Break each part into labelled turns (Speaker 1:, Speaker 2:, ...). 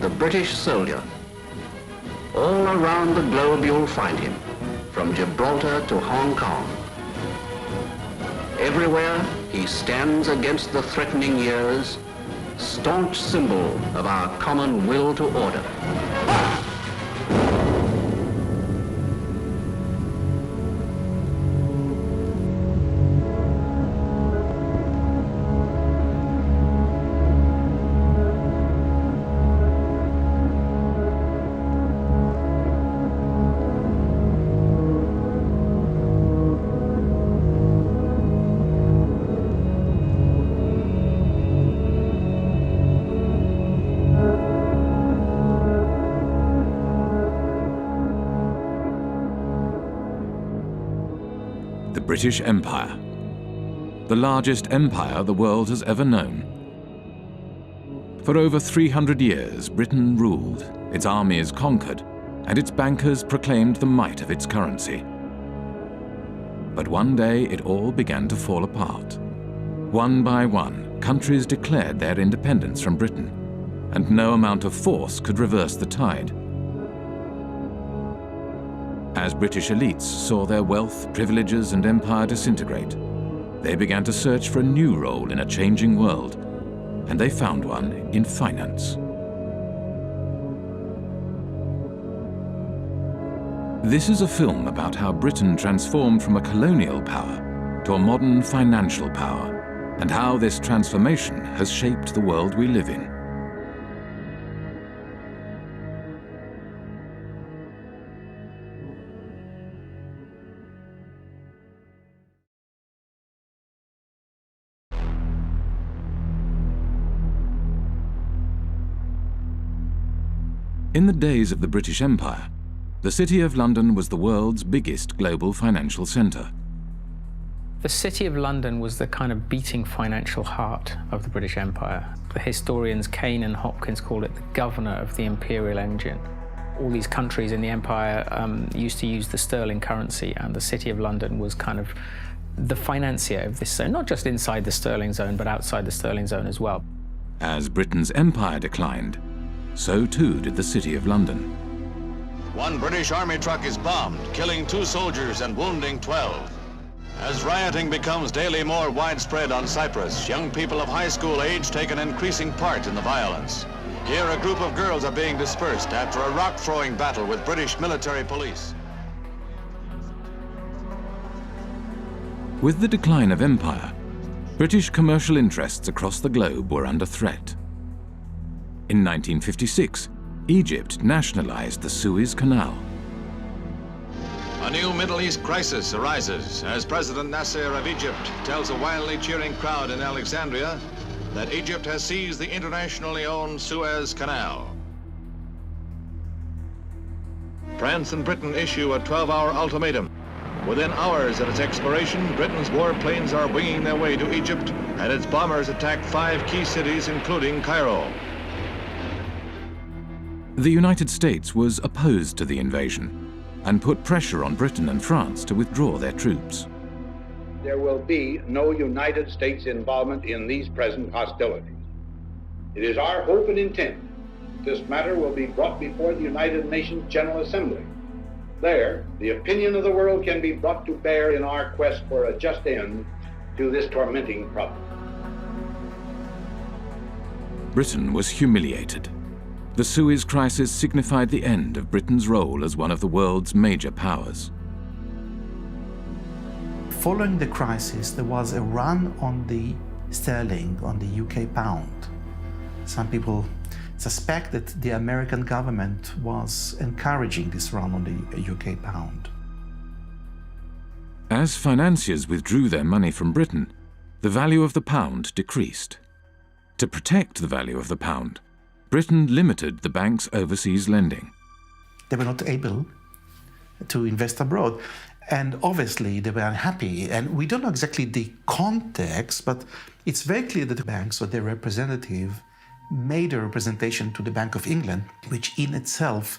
Speaker 1: the British soldier. All around the globe you'll find him, from Gibraltar to Hong Kong. Everywhere he stands against the threatening years, staunch symbol of our common will to order.
Speaker 2: British Empire, the largest empire the world has ever known. For over 300 years, Britain ruled, its armies conquered, and its bankers proclaimed the might of its currency. But one day it all began to fall apart. One by one, countries declared their independence from Britain, and no amount of force could reverse the tide. As British elites saw their wealth, privileges, and empire disintegrate, they began to search for a new role in a changing world, and they found one in finance. This is a film about how Britain transformed from a colonial power to a modern financial power, and how this transformation has shaped the world we live in. In the days of the British Empire, the City of London was the world's biggest global financial centre.
Speaker 3: The City of London was the kind of beating financial heart of the British Empire. The historians Kane and Hopkins call it the governor of the imperial engine. All these countries in the empire used to use the sterling currency, and the City of London was kind of the financier of this zone, not just inside the sterling zone, but outside the sterling zone as well.
Speaker 2: As Britain's empire declined, so too did the City of London.
Speaker 4: One British Army truck is bombed, killing 2 soldiers and wounding 12. As rioting becomes daily more widespread on Cyprus, young people of high school age take an increasing part in the violence. Here, a group of girls are being dispersed after a rock-throwing battle with British military police.
Speaker 2: With the decline of empire, British commercial interests across the globe were under threat. In 1956, Egypt nationalized the Suez Canal.
Speaker 4: A new Middle East crisis arises as President Nasser of Egypt tells a wildly cheering crowd in Alexandria that Egypt has seized the internationally owned Suez Canal. France and Britain issue a 12-hour ultimatum. Within hours of its expiration, Britain's warplanes are winging their way to Egypt, and its bombers attack 5 key cities, including Cairo.
Speaker 2: The United States was opposed to the invasion and put pressure on Britain and France to withdraw their troops.
Speaker 5: There will be no United States involvement in these present hostilities. It is our hope and intent that this matter will be brought before the United Nations General Assembly. There, the opinion of the world can be brought to bear in our quest for a just end to this tormenting problem.
Speaker 2: Britain was humiliated. The Suez Crisis signified the end of Britain's role as one of the world's major powers.
Speaker 6: Following the crisis, there was a run on the sterling, on the UK pound. Some people suspect that the American government was encouraging this run on the UK pound.
Speaker 2: As financiers withdrew their money from Britain, the value of the pound decreased. To protect the value of the pound, Britain limited the bank's overseas lending.
Speaker 6: They were not able to invest abroad, and obviously they were unhappy. And we don't know exactly the context, but it's very clear that the banks or their representative made a representation to the Bank of England, which in itself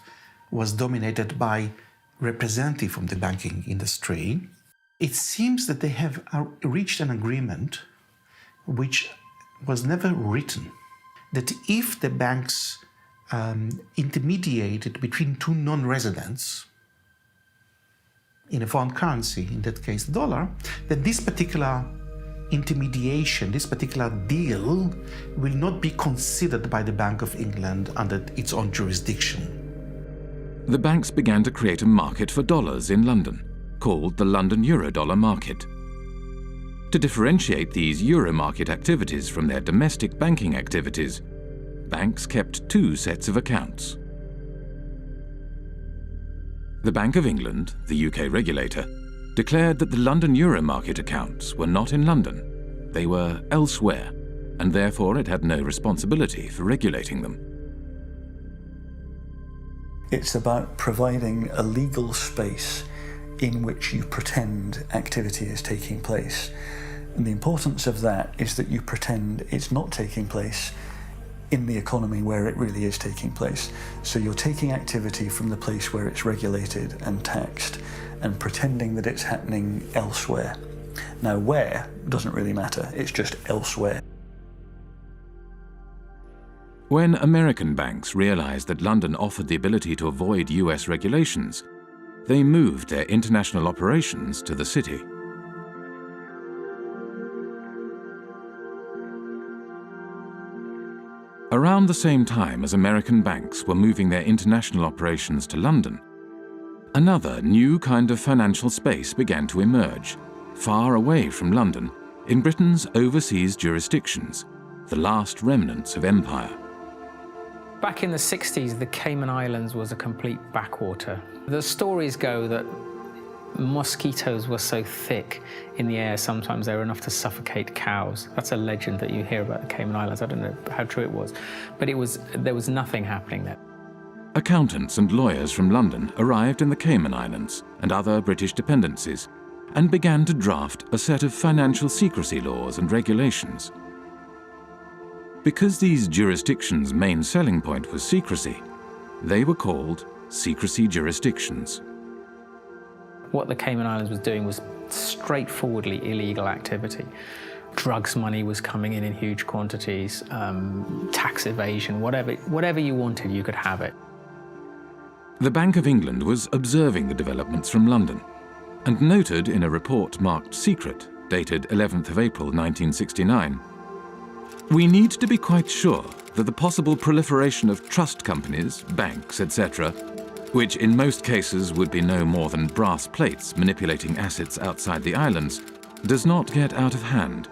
Speaker 6: was dominated by representatives from the banking industry. It seems that they have reached an agreement which was never written, that if the banks intermediated between two non-residents in a foreign currency, in that case the dollar, then this particular intermediation, this particular deal will not be considered by the Bank of England under its own jurisdiction.
Speaker 2: The banks began to create a market for dollars in London, called the London Eurodollar market. To differentiate these euro market activities from their domestic banking activities, banks kept two sets of accounts. The Bank of England, the UK regulator, declared that the London euro market accounts were not in London. They were elsewhere, and therefore it had no responsibility for regulating them.
Speaker 7: It's about providing a legal space in which you pretend activity is taking place. And the importance of that is that you pretend it's not taking place in the economy where it really is taking place. So you're taking activity from the place where it's regulated and taxed and pretending that it's happening elsewhere. Now, where doesn't really matter, it's just elsewhere.
Speaker 2: When American banks realized that London offered the ability to avoid US regulations, they moved their international operations to the city. Around the same time as American banks were moving their international operations to London, another new kind of financial space began to emerge, far away from London, in Britain's overseas jurisdictions, the last remnants of empire.
Speaker 3: Back in the 60s, the Cayman Islands was a complete backwater. The stories go that mosquitoes were so thick in the air, sometimes they were enough to suffocate cows. That's a legend that you hear about the Cayman Islands. I don't know how true it was, but there was nothing happening there.
Speaker 2: Accountants and lawyers from London arrived in the Cayman Islands and other British dependencies and began to draft a set of financial secrecy laws and regulations. Because these jurisdictions' main selling point was secrecy, they were called secrecy jurisdictions.
Speaker 3: What the Cayman Islands was doing was straightforwardly illegal activity. Drugs money was coming in huge quantities, tax evasion, whatever you wanted, you could have it.
Speaker 2: The Bank of England was observing the developments from London and noted in a report marked secret, dated 11th of April 1969, "We need to be quite sure that the possible proliferation of trust companies, banks, etc., which in most cases would be no more than brass plates manipulating assets outside the islands, does not get out of hand.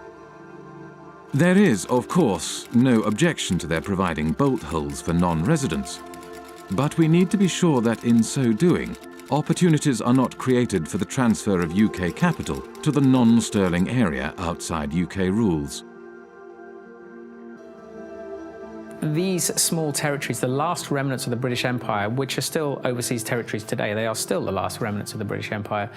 Speaker 2: There is, of course, no objection to their providing bolt holes for non-residents, but we need to be sure that in so doing, opportunities are not created for the transfer of UK capital to the non-sterling area outside UK rules."
Speaker 3: These small territories, the last remnants of the British Empire, which are still overseas territories today, they are still the last remnants of the British Empire.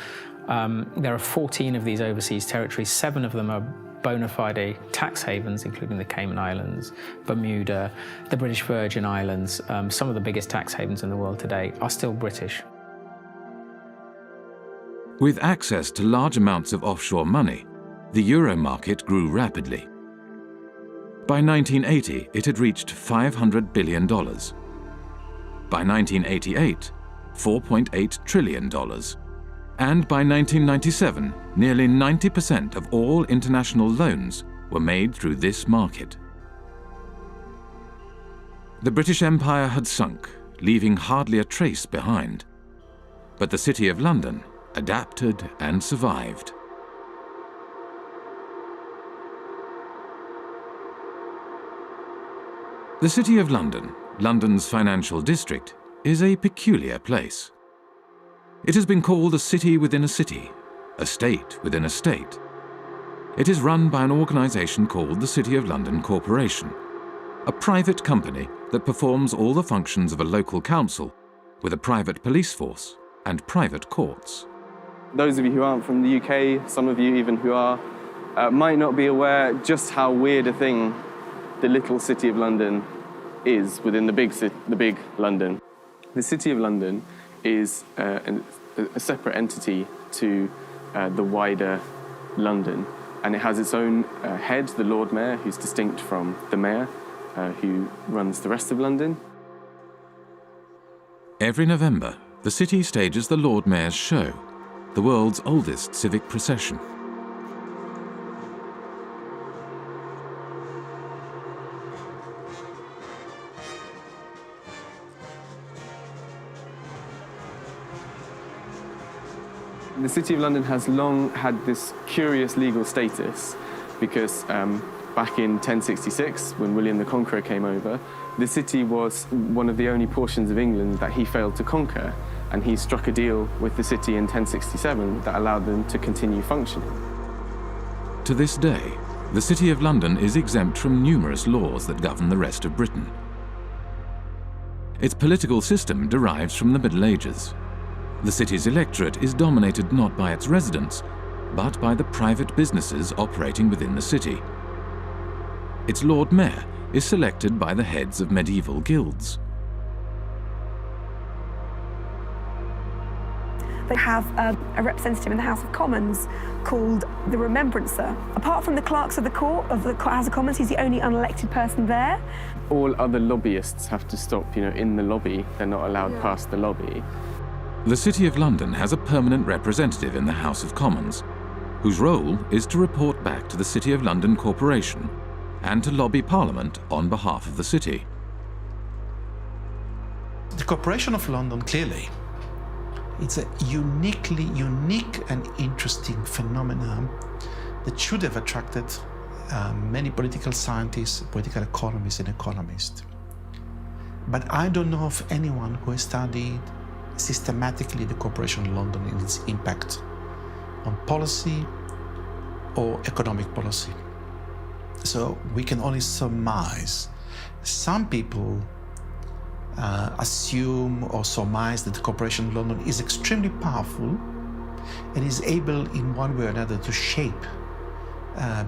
Speaker 3: There are 14 of these overseas territories. 7 of them are bona fide tax havens, including the Cayman Islands, Bermuda, the British Virgin Islands. Some of the biggest tax havens in the world today are still British.
Speaker 2: With access to large amounts of offshore money, the euro market grew rapidly. By 1980, it had reached $500 billion. By 1988, $4.8 trillion. And by 1997, nearly 90% of all international loans were made through this market. The British Empire had sunk, leaving hardly a trace behind. But the City of London adapted and survived. The City of London, London's financial district, is a peculiar place. It has been called a city within a city, a state within a state. It is run by an organisation called the City of London Corporation, a private company that performs all the functions of a local council with a private police force and private courts.
Speaker 8: Those of you who aren't from the UK, some of you even who are, might not be aware just how weird a thing the little City of London is within the big London. The City of London is a separate entity to the wider London, and it has its own head, the Lord Mayor, who's distinct from the Mayor, who runs the rest of London.
Speaker 2: Every November, the city stages the Lord Mayor's Show, the world's oldest civic procession.
Speaker 8: The City of London has long had this curious legal status because back in 1066, when William the Conqueror came over, the city was one of the only portions of England that he failed to conquer, and he struck a deal with the city in 1067 that allowed them to continue functioning.
Speaker 2: To this day, the City of London is exempt from numerous laws that govern the rest of Britain. Its political system derives from the Middle Ages. The city's electorate is dominated not by its residents, but by the private businesses operating within the city. Its Lord Mayor is selected by the heads of medieval guilds.
Speaker 9: They have a representative in the House of Commons called the Remembrancer. Apart from the clerks of the court of the House of Commons, he's the only unelected person there.
Speaker 8: All other lobbyists have to stop, in the lobby. They're not allowed past the lobby.
Speaker 2: The City of London has a permanent representative in the House of Commons, whose role is to report back to the City of London Corporation and to lobby Parliament on behalf of the city.
Speaker 6: The Corporation of London, clearly, it's a unique and interesting phenomenon that should have attracted many political scientists, political economists and economists. But I don't know of anyone who has studied systematically the Corporation of London and its impact on policy or economic policy. So we can only surmise. Some people assume or surmise that the Corporation of London is extremely powerful and is able in one way or another to shape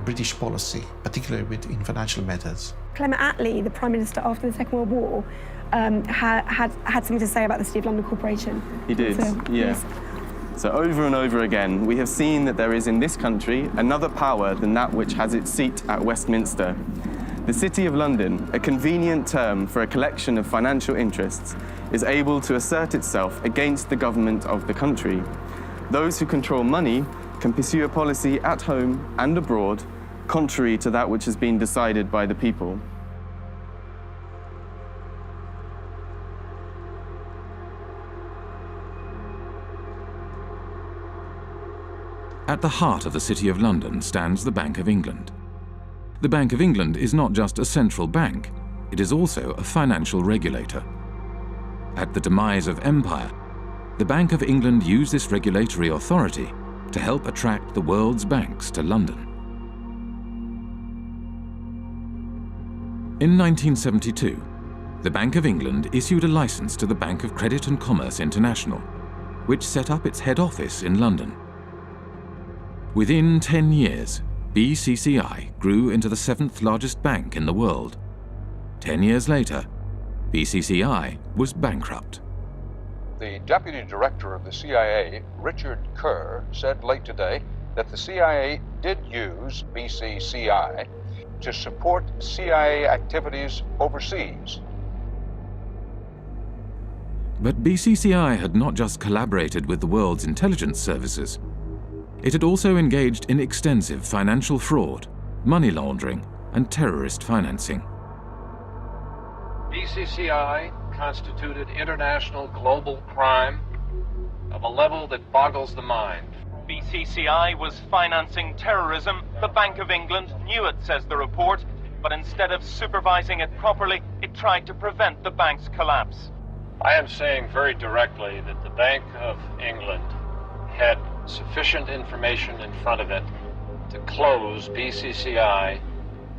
Speaker 6: British policy, particularly in financial matters.
Speaker 9: Clement Attlee, the Prime Minister after the Second World War, had something to say about the City of London Corporation.
Speaker 8: He did, yes. So over and over again, we have seen that there is in this country another power than that which has its seat at Westminster. The City of London, a convenient term for a collection of financial interests, is able to assert itself against the government of the country. Those who control money can pursue a policy at home and abroad, contrary to that which has been decided by the people.
Speaker 2: At the heart of the City of London stands the Bank of England. The Bank of England is not just a central bank, it is also a financial regulator. At the demise of empire, the Bank of England used this regulatory authority to help attract the world's banks to London. In 1972, the Bank of England issued a license to the Bank of Credit and Commerce International, which set up its head office in London. Within 10 years, BCCI grew into the 7th largest bank in the world. 10 years later, BCCI was bankrupt.
Speaker 10: The deputy director of the CIA, Richard Kerr, said late today that the CIA did use BCCI to support CIA activities overseas.
Speaker 2: But BCCI had not just collaborated with the world's intelligence services. It had also engaged in extensive financial fraud, money laundering, and terrorist financing.
Speaker 11: BCCI constituted international global crime of a level that boggles the mind.
Speaker 12: BCCI was financing terrorism. The Bank of England knew it, says the report, but instead of supervising it properly, it tried to prevent the bank's collapse.
Speaker 11: I am saying very directly that the Bank of England had sufficient information in front of it to close BCCI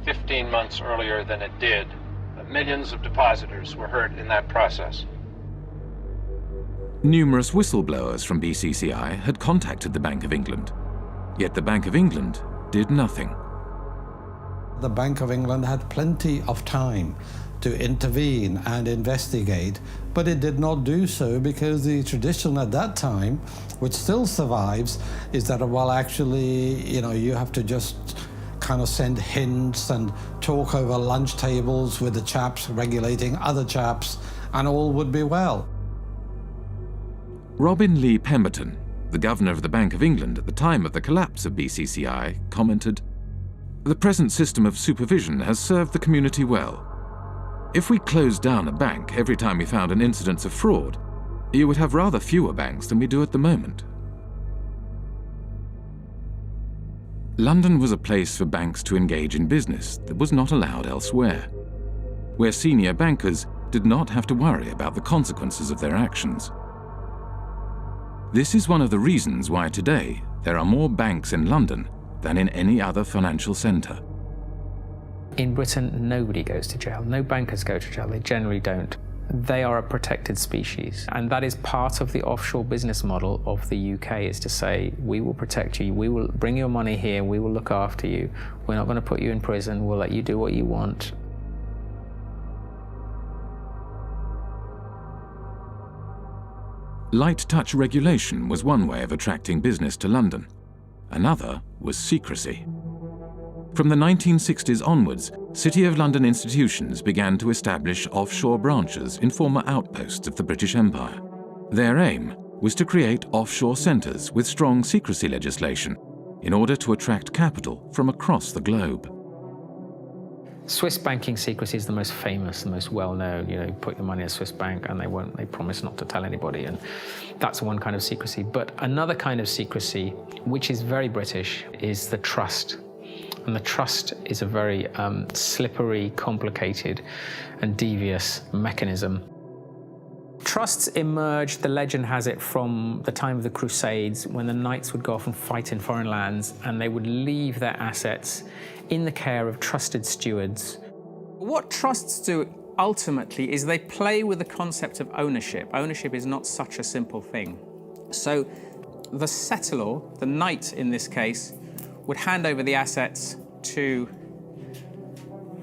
Speaker 11: 15 months earlier than it did. Millions of depositors were hurt in that process.
Speaker 2: Numerous whistleblowers from BCCI had contacted the Bank of England, yet the Bank of England did nothing.
Speaker 13: The Bank of England had plenty of time to intervene and investigate, but it did not do so because the tradition at that time, which still survives, is that, well, actually, you have to just kind of send hints and talk over lunch tables with the chaps regulating other chaps, and all would be well.
Speaker 2: Robin Lee Pemberton, the governor of the Bank of England at the time of the collapse of BCCI, commented, "The present system of supervision has served the community well. If we closed down a bank every time we found an incidence of fraud, you would have rather fewer banks than we do at the moment." London was a place for banks to engage in business that was not allowed elsewhere, where senior bankers did not have to worry about the consequences of their actions. This is one of the reasons why today there are more banks in London than in any other financial centre.
Speaker 3: In Britain, nobody goes to jail. No bankers go to jail. They generally don't. They are a protected species. And that is part of the offshore business model of the UK, is to say, we will protect you, we will bring your money here, we will look after you. We're not going to put you in prison, we'll let you do what you want.
Speaker 2: Light touch regulation was one way of attracting business to London. Another was secrecy. From the 1960s onwards, City of London institutions began to establish offshore branches in former outposts of the British Empire. Their aim was to create offshore centres with strong secrecy legislation in order to attract capital from across the globe.
Speaker 3: Swiss banking secrecy is the most famous, the most well-known. You put your money in a Swiss bank and they promise not to tell anybody, and that's one kind of secrecy. But another kind of secrecy, which is very British, is the trust. And the trust is a very slippery, complicated, and devious mechanism. Trusts emerged, the legend has it, from the time of the Crusades, when the knights would go off and fight in foreign lands, and they would leave their assets in the care of trusted stewards.
Speaker 14: What trusts do ultimately is they play with the concept of ownership. Ownership is not such a simple thing. So the settlor, the knight in this case, would hand over the assets to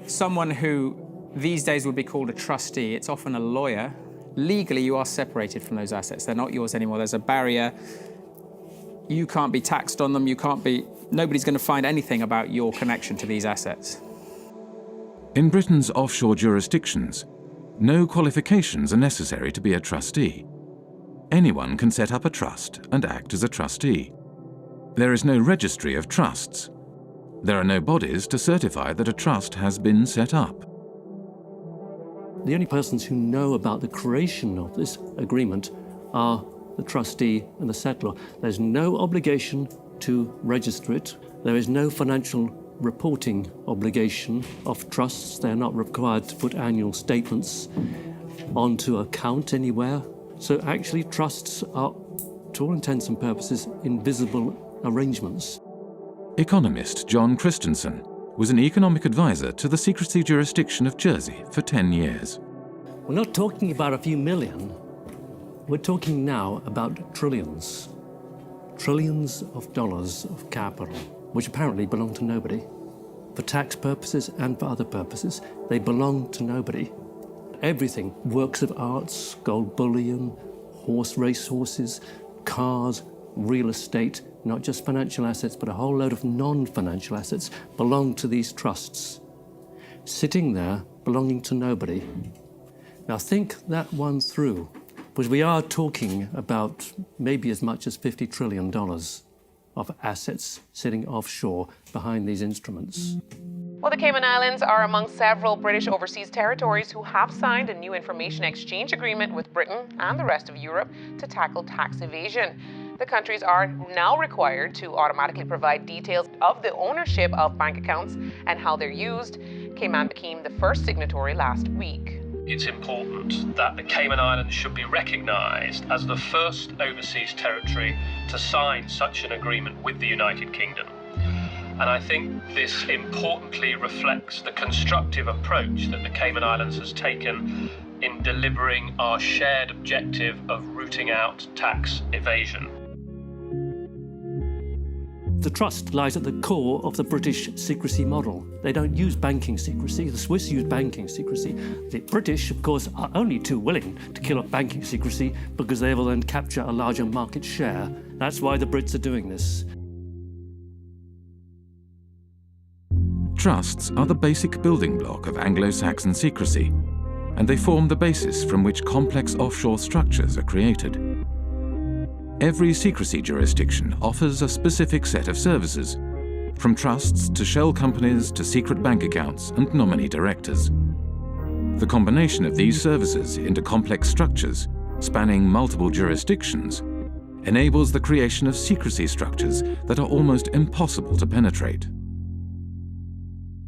Speaker 14: someone who these days would be called a trustee. It's often a lawyer. Legally, you are separated from those assets. They're not yours anymore. There's a barrier. You can't be taxed on them. Nobody's going to find anything about your connection to these assets.
Speaker 2: In Britain's offshore jurisdictions, no qualifications are necessary to be a trustee. Anyone can set up a trust and act as a trustee. There is no registry of trusts. There are no bodies to certify that a trust has been set up.
Speaker 15: The only persons who know about the creation of this agreement are the trustee and the settlor. There's no obligation to register it. There is no financial reporting obligation of trusts. They're not required to put annual statements onto account anywhere. So actually trusts are, to all intents and purposes, invisible arrangements.
Speaker 2: Economist John Christensen was an economic advisor to the secrecy jurisdiction of Jersey for 10 years.
Speaker 15: We're not talking about a few million. We're talking now about trillions. Trillions of dollars of capital, which apparently belong to nobody. For tax purposes and for other purposes, they belong to nobody. Everything, works of arts, gold bullion, racehorses, cars, real estate, not just financial assets, but a whole load of non-financial assets belong to these trusts, sitting there belonging to nobody. Now think that one through, because we are talking about maybe as much as $50 trillion of assets sitting offshore behind these instruments.
Speaker 16: Well, the Cayman Islands are among several British overseas territories who have signed a new information exchange agreement with Britain and the rest of Europe to tackle tax evasion. The countries are now required to automatically provide details of the ownership of bank accounts and how they're used. Cayman became the first signatory last week.
Speaker 17: It's important that the Cayman Islands should be recognised as the first overseas territory to sign such an agreement with the United Kingdom. And I think this importantly reflects the constructive approach that the Cayman Islands has taken in delivering our shared objective of rooting out tax evasion.
Speaker 15: The trust lies at the core of the British secrecy model. They don't use banking secrecy. The Swiss use banking secrecy. The British, of course, are only too willing to kill off banking secrecy because they will then capture a larger market share. That's why the Brits are doing this.
Speaker 2: Trusts are the basic building block of Anglo-Saxon secrecy, and they form the basis from which complex offshore structures are created. Every secrecy jurisdiction offers a specific set of services, from trusts to shell companies to secret bank accounts and nominee directors. The combination of these services into complex structures, spanning multiple jurisdictions, enables the creation of secrecy structures that are almost impossible to penetrate.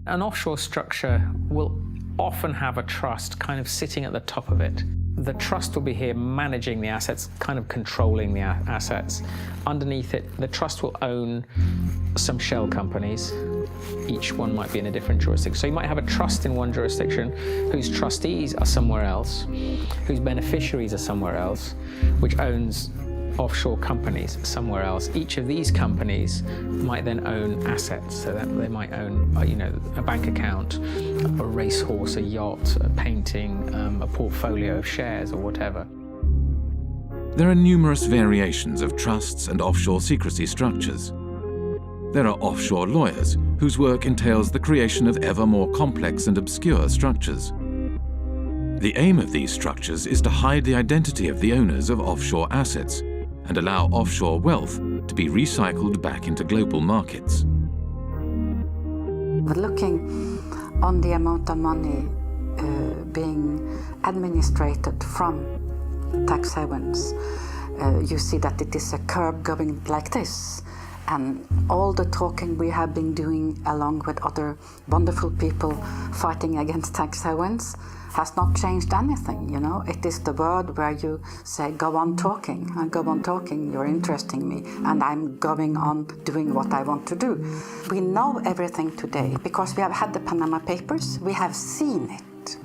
Speaker 3: An offshore structure will often have a trust kind of sitting at the top of it. The trust will be here managing the assets, kind of controlling the assets. Underneath it, the trust will own some shell companies. Each one might be in a different jurisdiction. So you might have a trust in one jurisdiction whose trustees are somewhere else, whose beneficiaries are somewhere else, which owns offshore companies somewhere else. Each of these companies might then own assets, so that they might own, a bank account, a racehorse, a yacht, a painting, a portfolio of shares or whatever.
Speaker 2: There are numerous variations of trusts and offshore secrecy structures. There are offshore lawyers whose work entails the creation of ever more complex and obscure structures. The aim of these structures is to hide the identity of the owners of offshore assets and allow offshore wealth to be recycled back into global markets.
Speaker 18: But looking on the amount of money being administrated from tax havens, you see that it is a curve going like this. And all the talking we have been doing along with other wonderful people fighting against tax havens has not changed anything, It is the word where you say, go on talking, and go on talking, you're interesting me, and I'm going on doing what I want to do. We know everything today because we have had the Panama Papers, we have seen it,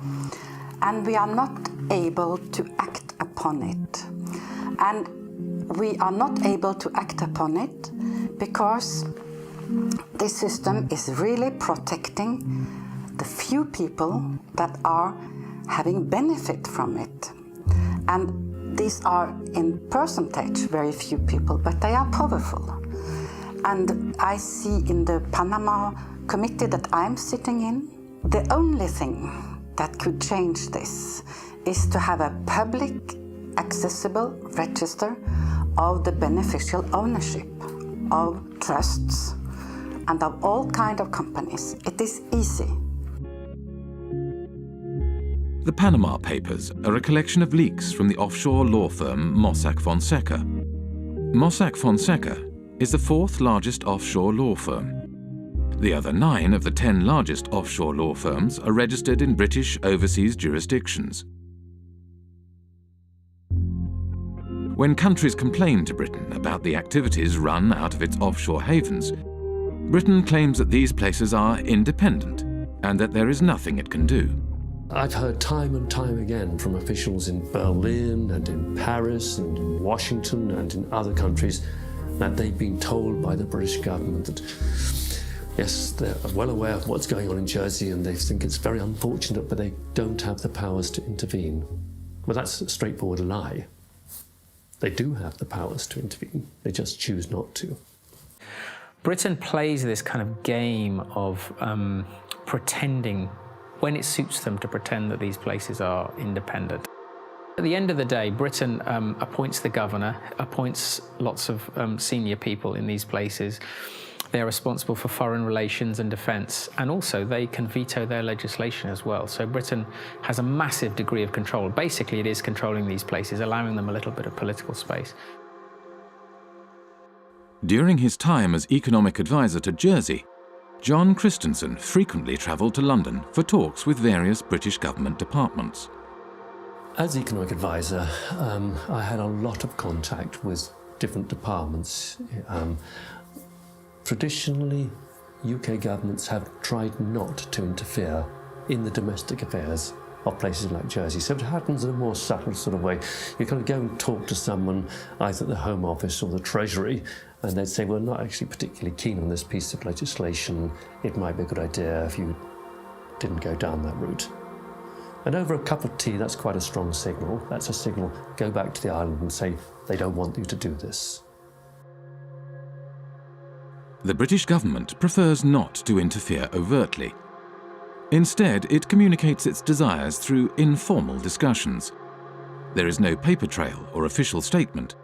Speaker 18: and we are not able to act upon it. And we are not able to act upon it because this system is really protecting the few people that are having benefit from it. And these are in percentage very few people, but they are powerful. And I see in the Panama committee that I'm sitting in, the only thing that could change this is to have a public accessible register of the beneficial ownership of trusts and of all kinds of companies. It is easy.
Speaker 2: The Panama Papers are a collection of leaks from the offshore law firm Mossack Fonseca. Mossack Fonseca is the fourth largest offshore law firm. The other 9 of the 10 largest offshore law firms are registered in British overseas jurisdictions. When countries complain to Britain about the activities run out of its offshore havens, Britain claims that these places are independent and that there is nothing it can do.
Speaker 15: I've heard time and time again from officials in Berlin and in Paris and in Washington and in other countries that they've been told by the British government that, yes, they're well aware of what's going on in Jersey and they think it's very unfortunate, but they don't have the powers to intervene. Well, that's a straightforward lie. They do have the powers to intervene. They just choose not to.
Speaker 3: Britain plays this kind of game of pretending, when it suits them, to pretend that these places are independent. At the end of the day, Britain appoints the governor, appoints lots of senior people in these places. They're responsible for foreign relations and defence, and also they can veto their legislation as well. So Britain has a massive degree of control. Basically, it is controlling these places, allowing them a little bit of political space.
Speaker 2: During his time as economic advisor to Jersey, John Christensen frequently travelled to London for talks with various British government departments.
Speaker 15: As economic advisor, I had a lot of contact with different departments. Traditionally, UK governments have tried not to interfere in the domestic affairs of places like Jersey. So it happens in a more subtle sort of way. You kind of go and talk to someone, either at the Home Office or the Treasury, and they'd say, well, not actually particularly keen on this piece of legislation. It might be a good idea if you didn't go down that route. And over a cup of tea, that's quite a strong signal. That's a signal, go back to the island and say, they don't want you to do this.
Speaker 2: The British government prefers not to interfere overtly. Instead, it communicates its desires through informal discussions. There is no paper trail or official statement.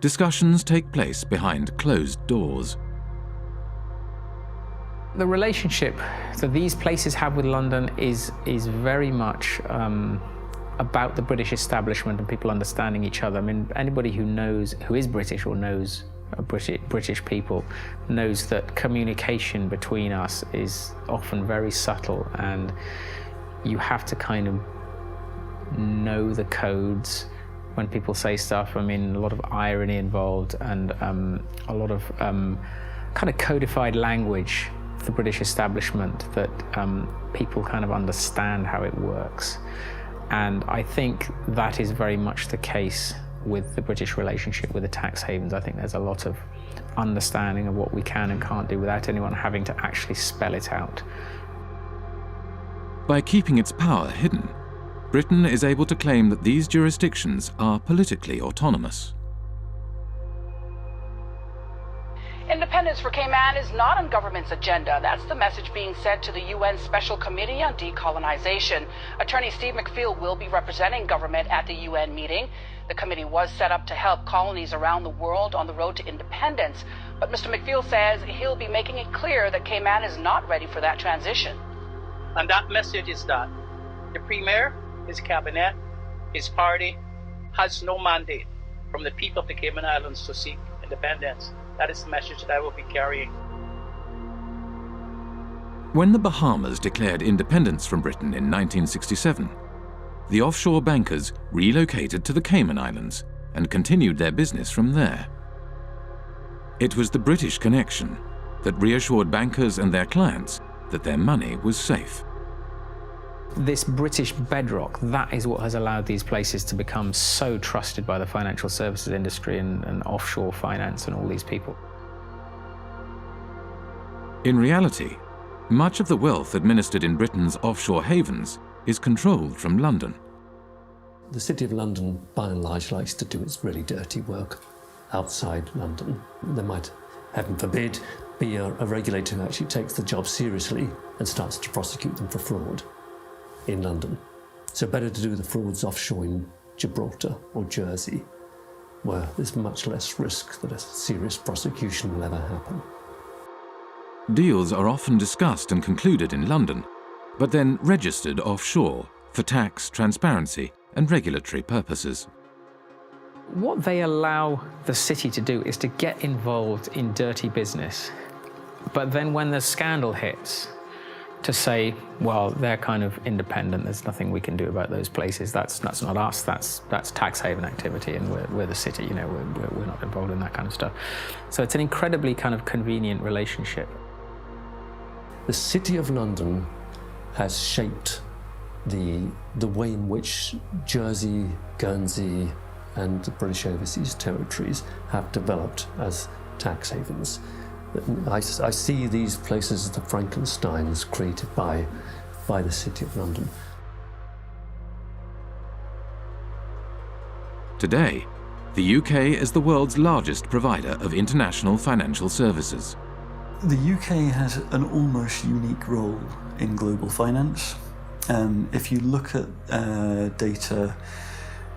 Speaker 2: discussions take place behind closed doors.
Speaker 3: The relationship that these places have with London is very much about the British establishment and people understanding each other. I mean, anybody who is British or knows British people knows that communication between us is often very subtle, and you have to kind of know the codes when people say stuff. I mean, a lot of irony involved and a lot of kind of codified language of the British establishment that people kind of understand how it works. And I think that is very much the case with the British relationship with the tax havens. I think there's a lot of understanding of what we can and can't do without anyone having to actually spell it out.
Speaker 2: By keeping its power hidden, Britain is able to claim that these jurisdictions are politically autonomous.
Speaker 19: Independence for Cayman is not on government's agenda. That's the message being sent to the UN Special Committee on Decolonization. Attorney Steve McPhail will be representing government at the UN meeting. The committee was set up to help colonies around the world on the road to independence. But Mr. McPhail says he'll be making it clear that Cayman is not ready for that transition.
Speaker 20: And that message is that the Premier, his cabinet, his party has no mandate from the people of the Cayman Islands to seek independence. That is the message that I will be carrying.
Speaker 2: When the Bahamas declared independence from Britain in 1967, the offshore bankers relocated to the Cayman Islands and continued their business from there. It was the British connection that reassured bankers and their clients that their money was safe.
Speaker 3: This British bedrock, that is what has allowed these places to become so trusted by the financial services industry and offshore finance and all these people.
Speaker 2: In reality, much of the wealth administered in Britain's offshore havens is controlled from London.
Speaker 15: The City of London, by and large, likes to do its really dirty work outside London. There might, heaven forbid, be a regulator who actually takes the job seriously and starts to prosecute them for fraud in London. So better to do the frauds offshore in Gibraltar or Jersey, where there's much less risk that a serious prosecution will ever happen.
Speaker 2: Deals are often discussed and concluded in London, but then registered offshore for tax, transparency, and regulatory purposes.
Speaker 3: What they allow the city to do is to get involved in dirty business, but then when the scandal hits, to say, well, they're kind of independent, there's nothing we can do about those places, that's not us, that's tax haven activity, and we're the city, you know, we're not involved in that kind of stuff. So it's an incredibly kind of convenient relationship.
Speaker 15: The City of London has shaped the way in which Jersey, Guernsey, and the British Overseas Territories have developed as tax havens. I see these places as the Frankensteins created by the City of London.
Speaker 2: Today, the UK is the world's largest provider of international financial services.
Speaker 7: The UK has an almost unique role in global finance. If you look at data,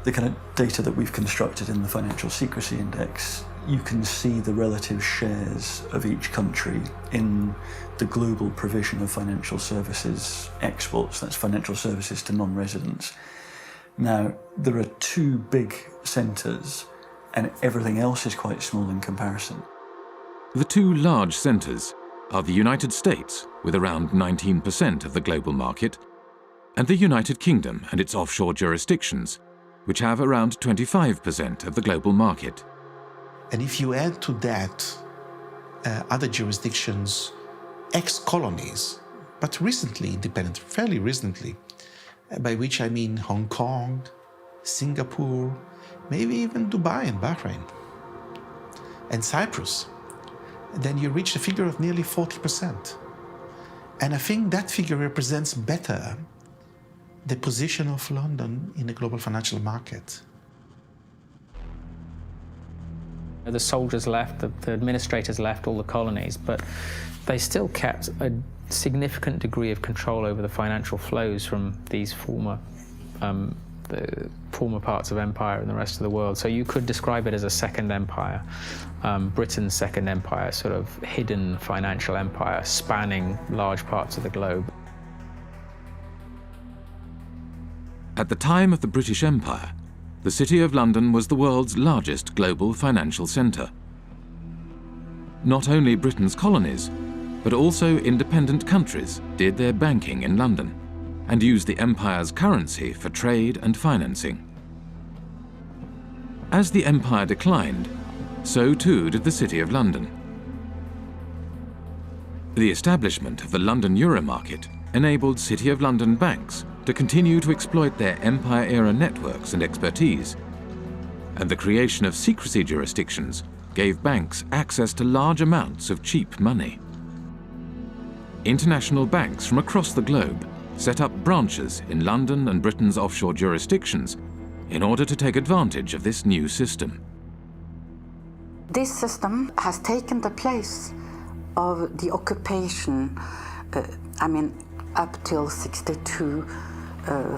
Speaker 7: the kind of data that we've constructed in the Financial Secrecy Index, you can see the relative shares of each country in the global provision of financial services exports. That's financial services to non-residents. Now, there are two big centres, and everything else is quite small in comparison.
Speaker 2: The two large centres are the United States, with around 19% of the global market, and the United Kingdom and its offshore jurisdictions, which have around 25% of the global market.
Speaker 6: And if you add to that other jurisdictions, ex-colonies, but recently independent, fairly recently, by which I mean Hong Kong, Singapore, maybe even Dubai and Bahrain, and Cyprus, then you reach a figure of nearly 40%. And I think that figure represents better the position of London in the global financial market.
Speaker 3: The soldiers left, the administrators left all the colonies, but they still kept a significant degree of control over the financial flows from these former former parts of empire in the rest of the world. So you could describe it as a second empire. Britain's second empire, sort of hidden financial empire spanning large parts of the globe.
Speaker 2: At the time of the British Empire, the City of London was the world's largest global financial centre. Not only Britain's colonies, but also independent countries did their banking in London and used the empire's currency for trade and financing. As the empire declined, so too did the City of London. The establishment of the London Euro market enabled City of London banks to continue to exploit their empire-era networks and expertise, and the creation of secrecy jurisdictions gave banks access to large amounts of cheap money. International banks from across the globe set up branches in London and Britain's offshore jurisdictions in order to take advantage of this new system.
Speaker 18: This system has taken the place of the occupation, up till 62.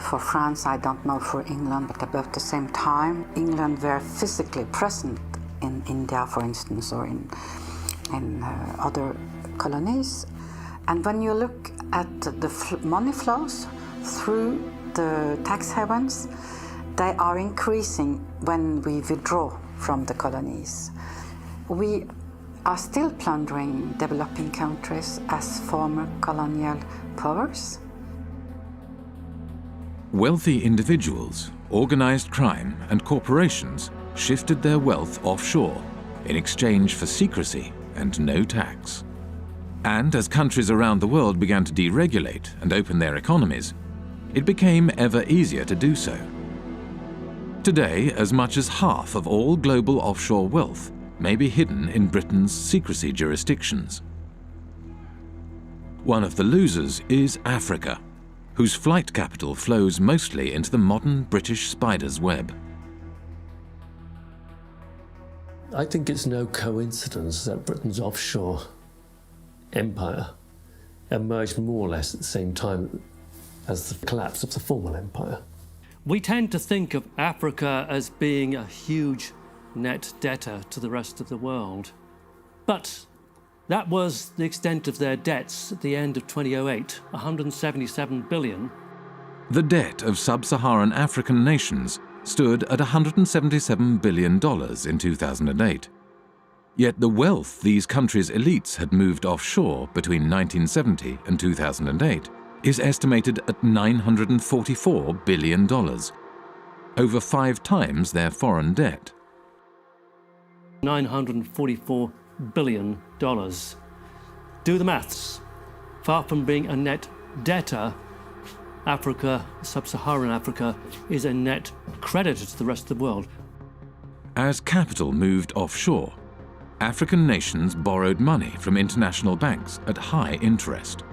Speaker 18: For France, I don't know for England, but about the same time, England were physically present in India, for instance, or in other colonies. And when you look at the money flows through the tax havens, they are increasing when we withdraw from the colonies. We are still plundering developing countries as former colonial powers.
Speaker 2: Wealthy individuals, organized crime, and corporations shifted their wealth offshore in exchange for secrecy and no tax. And as countries around the world began to deregulate and open their economies, it became ever easier to do so. Today, as much as half of all global offshore wealth may be hidden in Britain's secrecy jurisdictions. One of the losers is Africa, whose flight capital flows mostly into the modern British spider's web.
Speaker 15: I think it's no coincidence that Britain's offshore empire emerged more or less at the same time as the collapse of the former empire.
Speaker 17: We tend to think of Africa as being a huge net debtor to the rest of the world. But that was the extent of their debts at the end of 2008, 177 billion.
Speaker 2: The debt of sub-Saharan African nations stood at $177 billion in 2008. Yet the wealth these countries' elites had moved offshore between 1970 and 2008 is estimated at $944 billion, over 5 times their foreign debt.
Speaker 15: $944 billion. Do the maths. Far from being a net debtor, Africa, sub-Saharan Africa, is a net creditor to the rest of the world.
Speaker 2: As capital moved offshore, African nations borrowed money from international banks at high interest.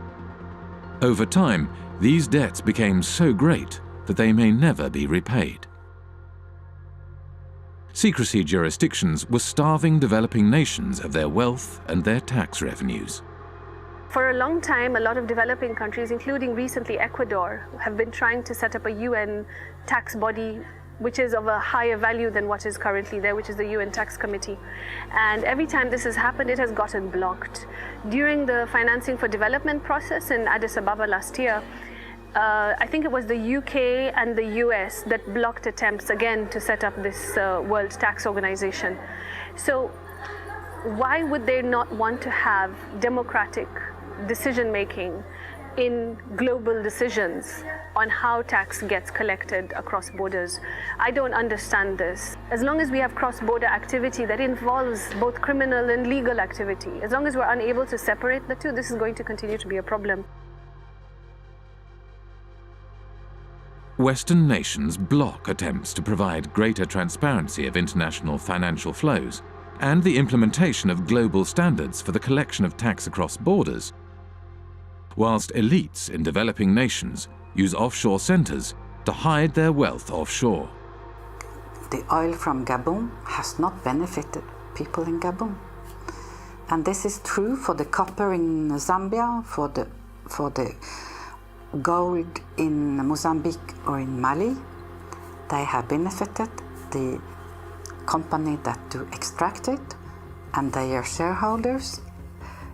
Speaker 2: Over time, these debts became so great that they may never be repaid. Secrecy jurisdictions were starving developing nations of their wealth and their tax revenues.
Speaker 9: For a long time, a lot of developing countries, including recently Ecuador, have been trying to set up a UN tax body which is of a higher value than what is currently there, which is the UN Tax Committee. And every time this has happened, it has gotten blocked. During the financing for development process in Addis Ababa last year, I think it was the UK and the US that blocked attempts again to set up this World Tax Organization. So why would they not want to have democratic decision-making in global decisions on how tax gets collected across borders? I don't understand this. As long as we have cross-border activity that involves both criminal and legal activity, as long as we're unable to separate the two, this is going to continue to be a problem.
Speaker 2: Western nations block attempts to provide greater transparency of international financial flows and the implementation of global standards for the collection of tax across borders, whilst elites in developing nations use offshore centres to hide their wealth offshore.
Speaker 18: The oil from Gabon has not benefited people in Gabon. And this is true for the copper in Zambia, for the gold in Mozambique or in Mali. they have benefited the company that do extract it and their shareholders.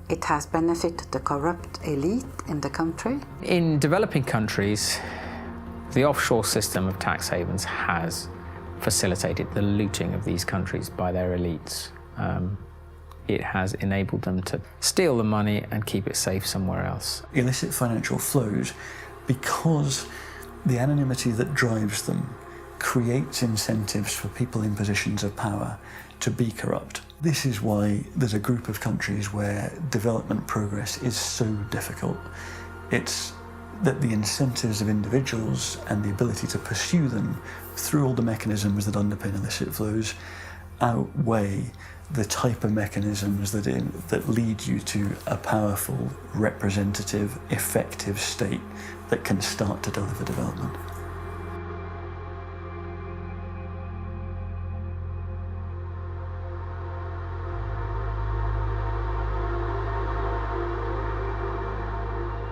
Speaker 18: It has benefited the corrupt elite in the country.
Speaker 3: In developing countries, the offshore system of tax havens has facilitated the looting of these countries by their elites. It has enabled them to steal the money and keep it safe somewhere else.
Speaker 7: Illicit financial flows, because the anonymity that drives them creates incentives for people in positions of power to be corrupt. This is why there's a group of countries where development progress is so difficult. It's that the incentives of individuals and the ability to pursue them through all the mechanisms that underpin illicit flows outweigh the type of mechanisms that lead you to a powerful, representative, effective state that can start to deliver development.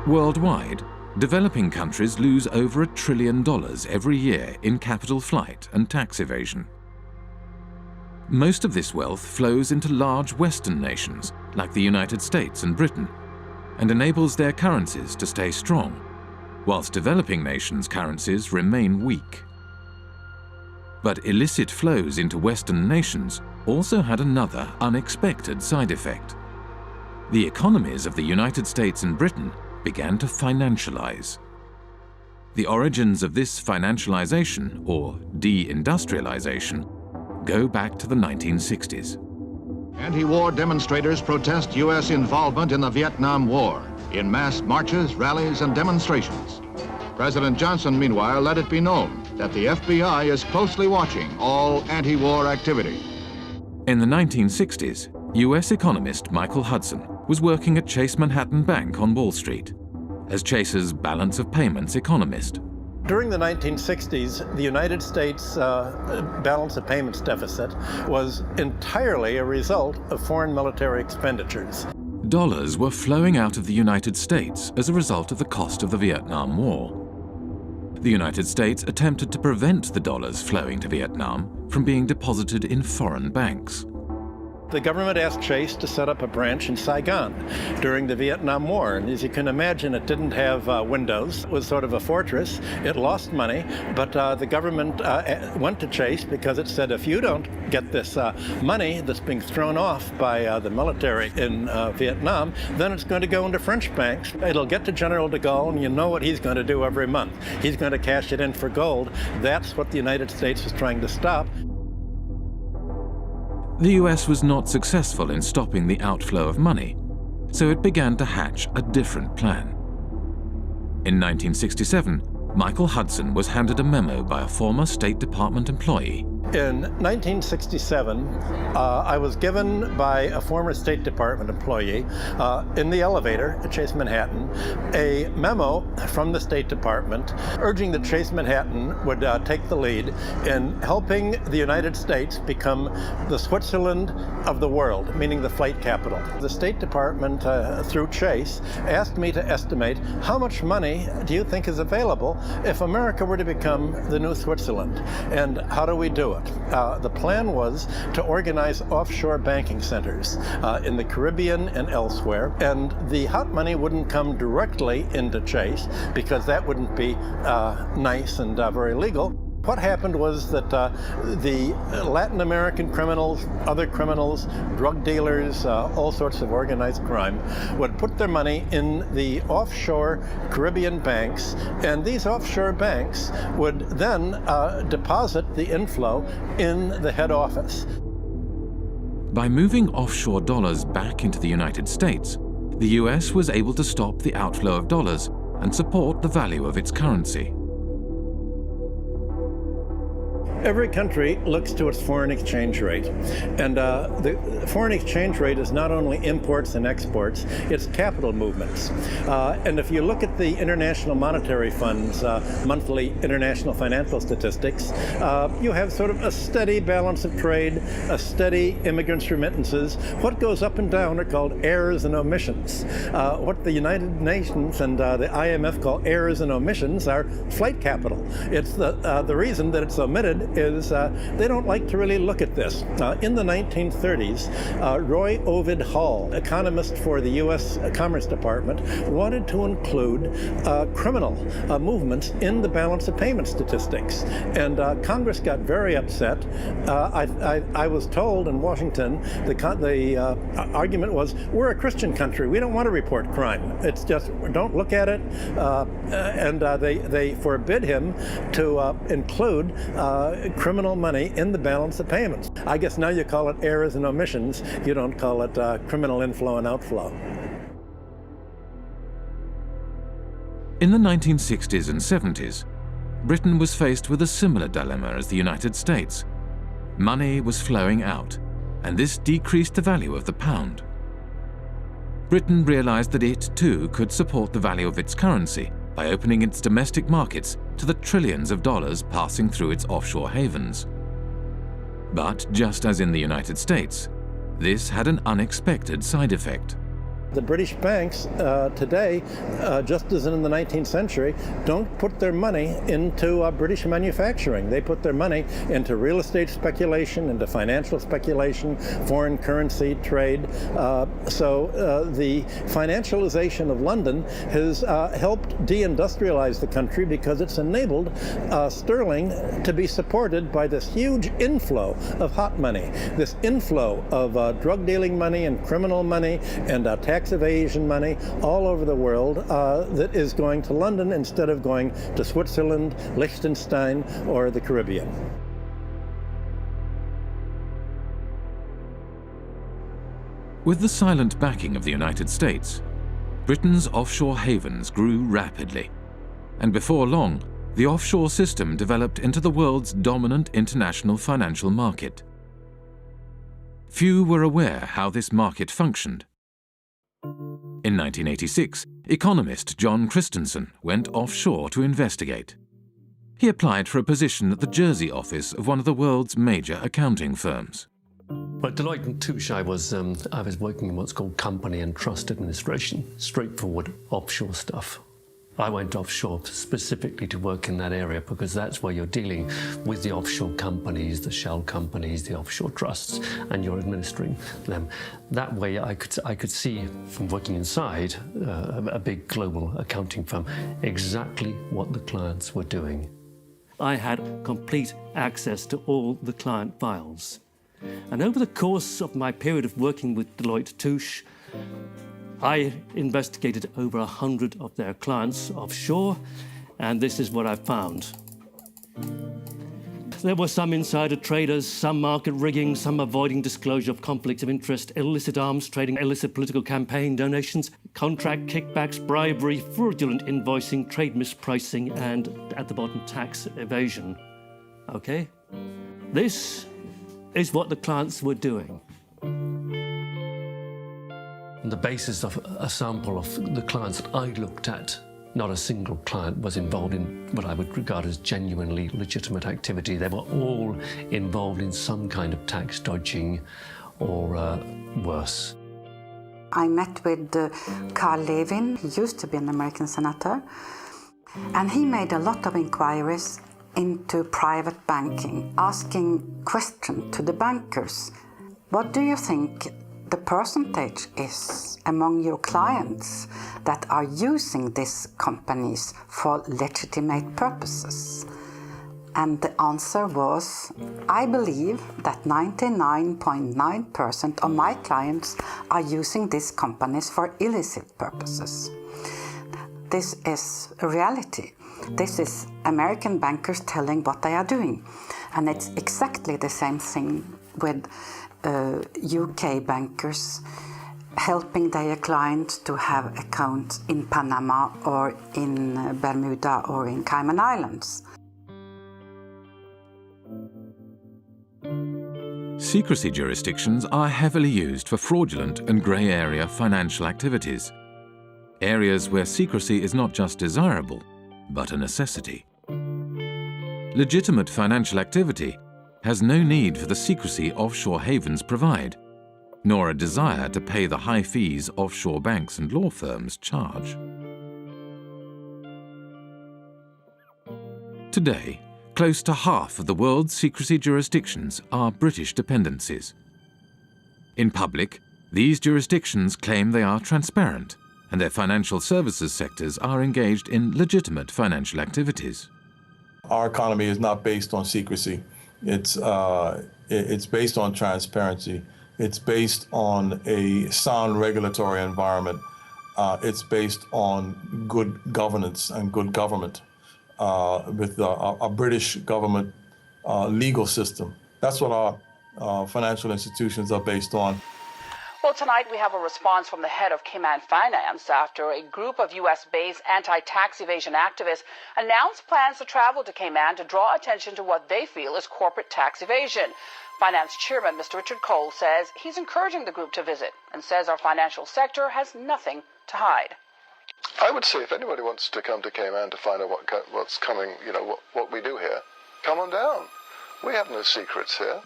Speaker 2: Worldwide, developing countries lose over $1 trillion every year in capital flight and tax evasion. Most of this wealth flows into large Western nations like the United States and Britain and enables their currencies to stay strong, whilst developing nations' currencies remain weak. But illicit flows into Western nations also had another unexpected side effect. The economies of the United States and Britain began to financialize. The origins of this financialization, or de-industrialization, go back to the 1960s.
Speaker 4: Anti-war demonstrators protest U.S. involvement in the Vietnam War in mass marches, rallies, and demonstrations. President Johnson, meanwhile, let it be known that the FBI is closely watching all anti-war activity.
Speaker 2: In the 1960s, U.S. economist Michael Hudson was working at Chase Manhattan Bank on Wall Street as Chase's balance of payments economist.
Speaker 21: During the 1960s, the United States balance of payments deficit was entirely a result of foreign military expenditures.
Speaker 2: Dollars were flowing out of the United States as a result of the cost of the Vietnam War. The United States attempted to prevent the dollars flowing to Vietnam from being deposited in foreign banks.
Speaker 21: The government asked Chase to set up a branch in Saigon during the Vietnam War. And as you can imagine, it didn't have windows. It was sort of a fortress. It lost money, but the government went to Chase because it said, if you don't get this money that's being thrown off by the military in Vietnam, then it's going to go into French banks. It'll get to General de Gaulle, and you know what he's going to do every month. He's going to cash it in for gold. That's what the United States was trying to stop.
Speaker 2: The US was not successful in stopping the outflow of money, so it began to hatch a different plan. In 1967, Michael Hudson was handed a memo by a former State Department employee.
Speaker 21: In 1967, I was given by a former State Department employee in the elevator at Chase Manhattan a memo from the State Department urging that Chase Manhattan would take the lead in helping the United States become the Switzerland of the world, meaning the flight capital. The State Department, through Chase, asked me to estimate how much money do you think is available if America were to become the new Switzerland, and how do we do it? The plan was to organize offshore banking centers in the Caribbean and elsewhere, and the hot money wouldn't come directly into Chase because that wouldn't be nice and very legal. What happened was that the Latin American criminals, other criminals, drug dealers, all sorts of organized crime, would put their money in the offshore Caribbean banks, and these offshore banks would then deposit the inflow in the head office.
Speaker 2: By moving offshore dollars back into the United States, the US was able to stop the outflow of dollars and support the value of its currency.
Speaker 21: Every country looks to its foreign exchange rate. And the foreign exchange rate is not only imports and exports, it's capital movements. And if you look at the International Monetary Fund's monthly international financial statistics, you have sort of a steady balance of trade, a steady immigrants' remittances. What goes up and down are called errors and omissions. What the United Nations and the IMF call errors and omissions are flight capital. It's the reason that it's omitted is they don't like to really look at this. In the 1930s, Roy Ovid Hall, economist for the U.S. Commerce Department, wanted to include criminal movements in the balance of payment statistics. And Congress got very upset. I was told in Washington, the argument was, we're a Christian country. We don't want to report crime. It's just, don't look at it. And they forbid him to include criminal money in the balance of payments. I guess now you call it errors and omissions. You don't call it criminal inflow and outflow.
Speaker 2: In the 1960s and 70s, Britain was faced with a similar dilemma as the United States. Money was flowing out, and this decreased the value of the pound. Britain realized that it, too, could support the value of its currency by opening its domestic markets to the trillions of dollars passing through its offshore havens. But just as in the United States, this had an unexpected side effect.
Speaker 21: The British banks today, just as in the 19th century, don't put their money into British manufacturing. They put their money into real estate speculation, into financial speculation, foreign currency trade. So the financialization of London has helped deindustrialize the country because it's enabled sterling to be supported by this huge inflow of hot money, this inflow of drug dealing money and criminal money and tax evasion money all over the world that is going to London instead of going to Switzerland, Liechtenstein, or the Caribbean.
Speaker 2: With the silent backing of the United States, Britain's offshore havens grew rapidly, and before long, the offshore system developed into the world's dominant international financial market. Few were aware how this market functioned. In 1986, economist John Christensen went offshore to investigate. He applied for a position at the Jersey office of one of the world's major accounting firms.
Speaker 15: But Deloitte & Touche, I was working in what's called company and trust administration, straightforward offshore stuff. I went offshore specifically to work in that area because that's where you're dealing with the offshore companies, the shell companies, the offshore trusts, and you're administering them. That way I could see from working inside a big global accounting firm exactly what the clients were doing. I had complete access to all the client files. And over the course of my period of working with Deloitte & Touche, I investigated over 100 of their clients offshore, and this is what I found. There were some insider traders, some market rigging, some avoiding disclosure of conflicts of interest, illicit arms trading, illicit political campaign donations, contract kickbacks, bribery, fraudulent invoicing, trade mispricing, and at the bottom, tax evasion. Okay? This is what the clients were doing. On the basis of a sample of the clients that I looked at, not a single client was involved in what I would regard as genuinely legitimate activity. They were all involved in some kind of tax dodging or worse.
Speaker 18: I met with Carl Levin, he used to be an American senator, and he made a lot of inquiries into private banking, asking questions to the bankers. What do you think the percentage is among your clients that are using these companies for legitimate purposes? And the answer was, I believe that 99.9% of my clients are using these companies for illicit purposes. This is a reality. This is American bankers telling what they are doing. And it's exactly the same thing with UK bankers helping their clients to have accounts in Panama or in Bermuda or in Cayman Islands.
Speaker 2: high-secrecy jurisdictions are heavily used for fraudulent and grey area financial activities, areas where secrecy is not just desirable, but a necessity. Legitimate financial activity has no need for the secrecy offshore havens provide, nor a desire to pay the high fees offshore banks and law firms charge. Today, close to half of the world's secrecy jurisdictions are British dependencies. In public, these jurisdictions claim they are transparent and their financial services sectors are engaged in legitimate financial activities.
Speaker 1: Our economy is not based on secrecy. It's based on transparency. It's based on a sound regulatory environment. It's based on good governance and good government with a British government legal system. That's what our financial institutions are based on.
Speaker 19: Well, tonight we have a response from the head of Cayman Finance after a group of U.S.-based anti-tax evasion activists announced plans to travel to Cayman to draw attention to what they feel is corporate tax evasion. Finance Chairman Mr. Richard Cole says he's encouraging the group to visit and says our financial sector has nothing to hide.
Speaker 22: I would say if anybody wants to come to Cayman to find out what's coming, you know, what we do here, come on down. We have no secrets here.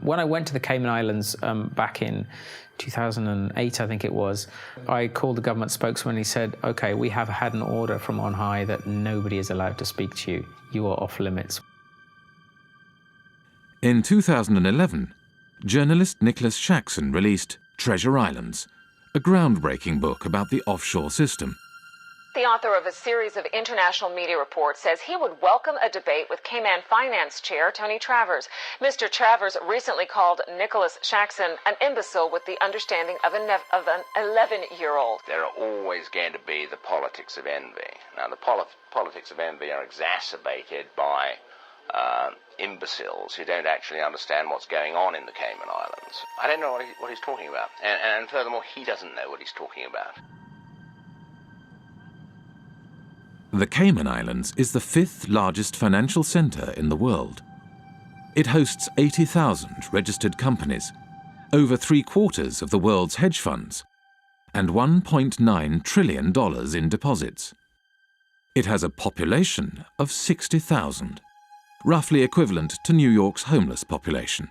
Speaker 3: When I went to the Cayman Islands back in 2008, I think it was, I called the government spokesman and he said, okay, we have had an order from on high that nobody is allowed to speak to you. You are off limits.
Speaker 2: In 2011, journalist Nicholas Shaxson released Treasure Islands, a groundbreaking book about the offshore system.
Speaker 16: The author of a series of international media reports says he would welcome a debate with Cayman Finance Chair Tony Travers. Mr. Travers recently called Nicholas Shaxson an imbecile with the understanding of an 11-year-old.
Speaker 23: There are always going to be the politics of envy. Now, the politics of envy are exacerbated by imbeciles who don't actually understand what's going on in the Cayman Islands. I don't know what he's talking about. And furthermore, he doesn't know what he's talking about.
Speaker 2: The Cayman Islands is the 5th largest financial centre in the world. It hosts 80,000 registered companies, over 3/4 of the world's hedge funds, and $1.9 trillion in deposits. It has a population of 60,000, roughly equivalent to New York's homeless population.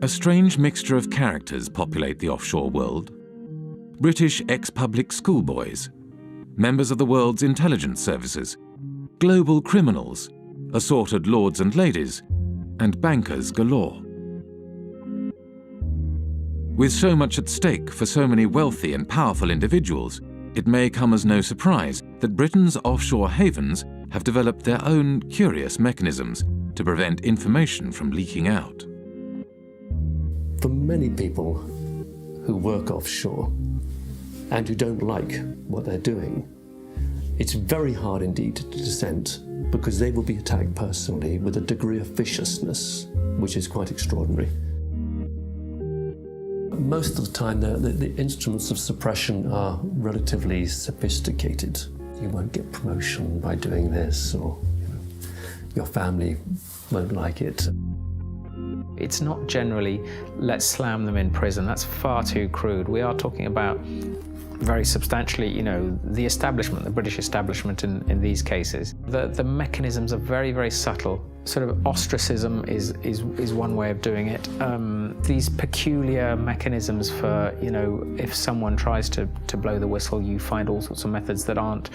Speaker 2: A strange mixture of characters populate the offshore world. British ex-public schoolboys, members of the world's intelligence services, global criminals, assorted lords and ladies, and bankers galore. With so much at stake for so many wealthy and powerful individuals, it may come as no surprise that Britain's offshore havens have developed their own curious mechanisms to prevent information from leaking out.
Speaker 15: For many people who work offshore and who don't like what they're doing, it's very hard indeed to dissent, because they will be attacked personally with a degree of viciousness which is quite extraordinary. Most of the time the instruments of suppression are relatively sophisticated. You won't get promotion by doing this, or your family won't like it.
Speaker 3: It's not generally, let's slam them in prison. That's far too crude. We are talking about very substantially, the establishment, the British establishment in these cases. The mechanisms are very, very subtle. Sort of ostracism is one way of doing it. These peculiar mechanisms for, if someone tries to blow the whistle, you find all sorts of methods that aren't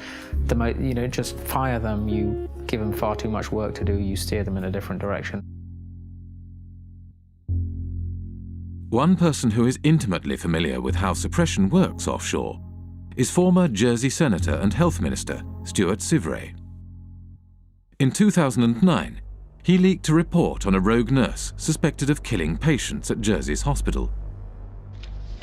Speaker 3: the most, just fire them, you give them far too much work to do, you steer them in a different direction.
Speaker 2: One person who is intimately familiar with how suppression works offshore is former Jersey Senator and Health Minister Stuart Sivray. In 2009, he leaked a report on a rogue nurse suspected of killing patients at Jersey's hospital.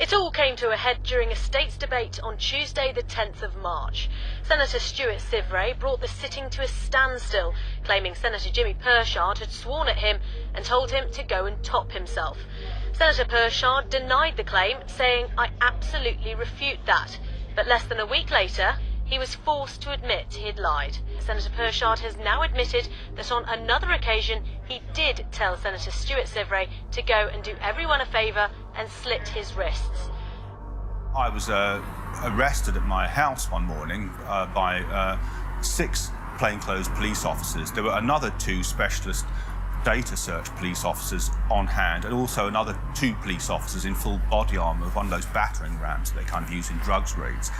Speaker 24: It all came to a head during a state's debate on Tuesday the 10th of March. Senator Stuart Sivray brought the sitting to a standstill, claiming Senator Jimmy Pershard had sworn at him and told him to go and top himself. Senator Pershard denied the claim, saying, "I absolutely refute that." But less than a week later, he was forced to admit he'd lied. Senator Pershard has now admitted that on another occasion he did tell Senator Stuart Sivray to go and do everyone a favour and slit his wrists.
Speaker 5: I was arrested at my house one morning by 6 plainclothes police officers. There were another 2 specialist data search police officers on hand, and also another 2 police officers in full body armour, one of those battering rams they kind of use in drugs raids.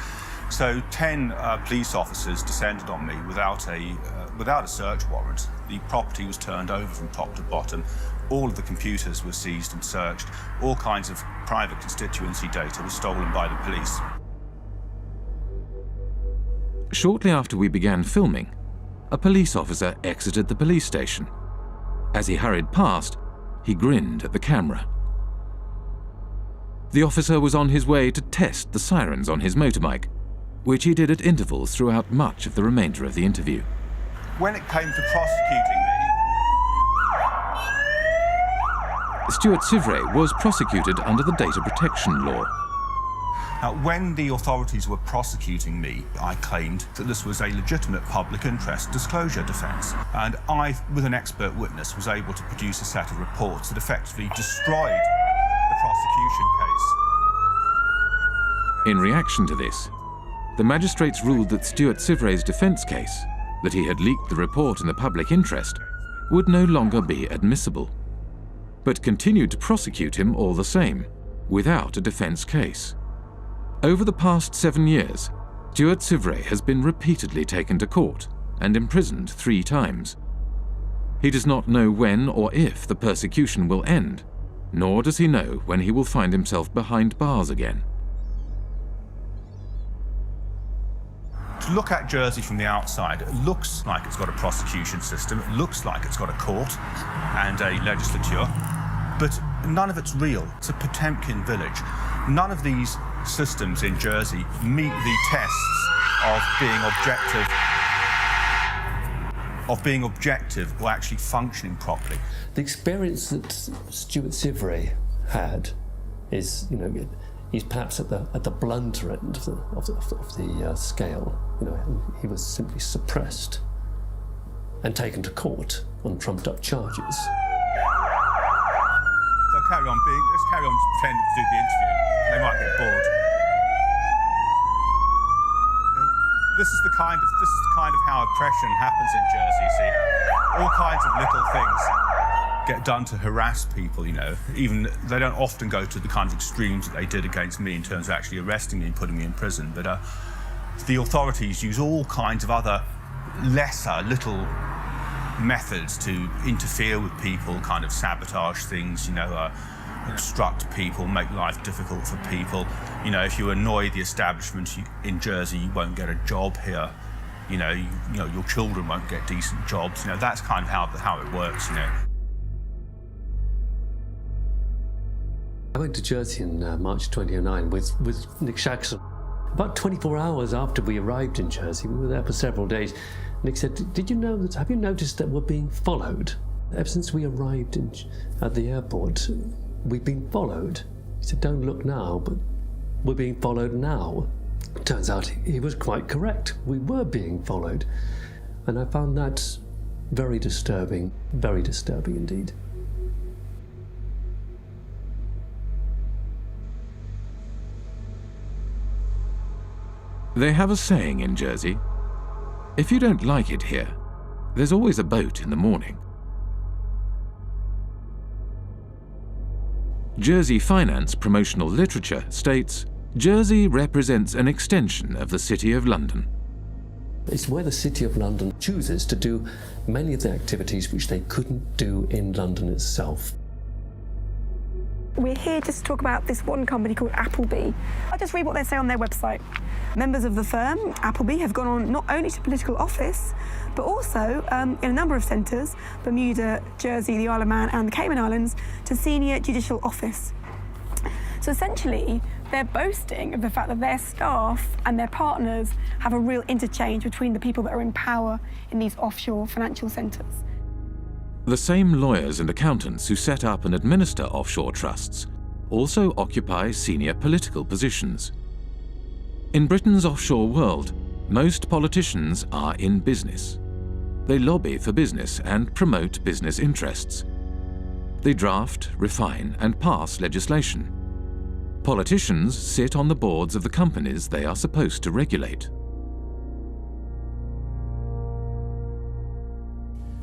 Speaker 5: So 10 police officers descended on me without a search warrant. The property was turned over from top to bottom. All of the computers were seized and searched. All kinds of private constituency data was stolen by the police.
Speaker 2: Shortly after we began filming, a police officer exited the police station. As he hurried past, he grinned at the camera. The officer was on his way to test the sirens on his motorbike, which he did at intervals throughout much of the remainder of the interview.
Speaker 5: When it came to prosecuting me,
Speaker 2: Stuart Sivray was prosecuted under the data protection law.
Speaker 5: Now, when the authorities were prosecuting me, I claimed that this was a legitimate public interest disclosure defence, and I, with an expert witness, was able to produce a set of reports that effectively destroyed the prosecution case.
Speaker 2: In reaction to this, the magistrates ruled that Stuart Sivray's defence case, that he had leaked the report in the public interest, would no longer be admissible, but continued to prosecute him all the same, without a defence case. Over the past 7 years, Stuart Sivray has been repeatedly taken to court and imprisoned 3 times. He does not know when or if the persecution will end, nor does he know when he will find himself behind bars again.
Speaker 5: To look at Jersey from the outside, it looks like it's got a prosecution system, it looks like it's got a court and a legislature, but none of it's real. It's a Potemkin village. None of these systems in Jersey meet the tests of being objective or actually functioning properly.
Speaker 15: The experience that Stuart Sivray had is, he's perhaps at the blunter end of the scale. He was simply suppressed and taken to court on trumped-up charges.
Speaker 5: So let's carry on pretending to do the interview. They might get bored. This is the kind of how oppression happens in Jersey. You see, all kinds of little things get done to harass people. Even they don't often go to the kind of extremes that they did against me in terms of actually arresting me and putting me in prison. But the authorities use all kinds of other lesser little methods to interfere with people, kind of sabotage things. Obstruct people, make life difficult for people. If you annoy the establishment in Jersey, you won't get a job here. Your children won't get decent jobs. That's kind of how it works.
Speaker 15: I went to Jersey in March 2009 with Nick Shaxson. About 24 hours after we arrived in Jersey, we were there for several days. Nick said, have you noticed that we're being followed? Ever since we arrived at the airport, we've been followed. He said, don't look now, but we're being followed now. Turns out he was quite correct. We were being followed. And I found that very disturbing indeed.
Speaker 2: They have a saying in Jersey, if you don't like it here, there's always a boat in the morning. Jersey Finance promotional literature states, Jersey represents an extension of the City of London.
Speaker 15: It's where the City of London chooses to do many of the activities which they couldn't do in London itself.
Speaker 8: We're here just to talk about this one company called Appleby. I'll just read what they say on their website. Members of the firm, Appleby, have gone on not only to political office, but also in a number of centres, Bermuda, Jersey, the Isle of Man and the Cayman Islands, to senior judicial office. So essentially, they're boasting of the fact that their staff and their partners have a real interchange between the people that are in power in these offshore financial centres.
Speaker 2: The same lawyers and accountants who set up and administer offshore trusts also occupy senior political positions. In Britain's offshore world, Most politicians are in business. They lobby for business and promote business interests. They draft, refine, and pass legislation. Politicians sit on the boards of the companies they are supposed to regulate.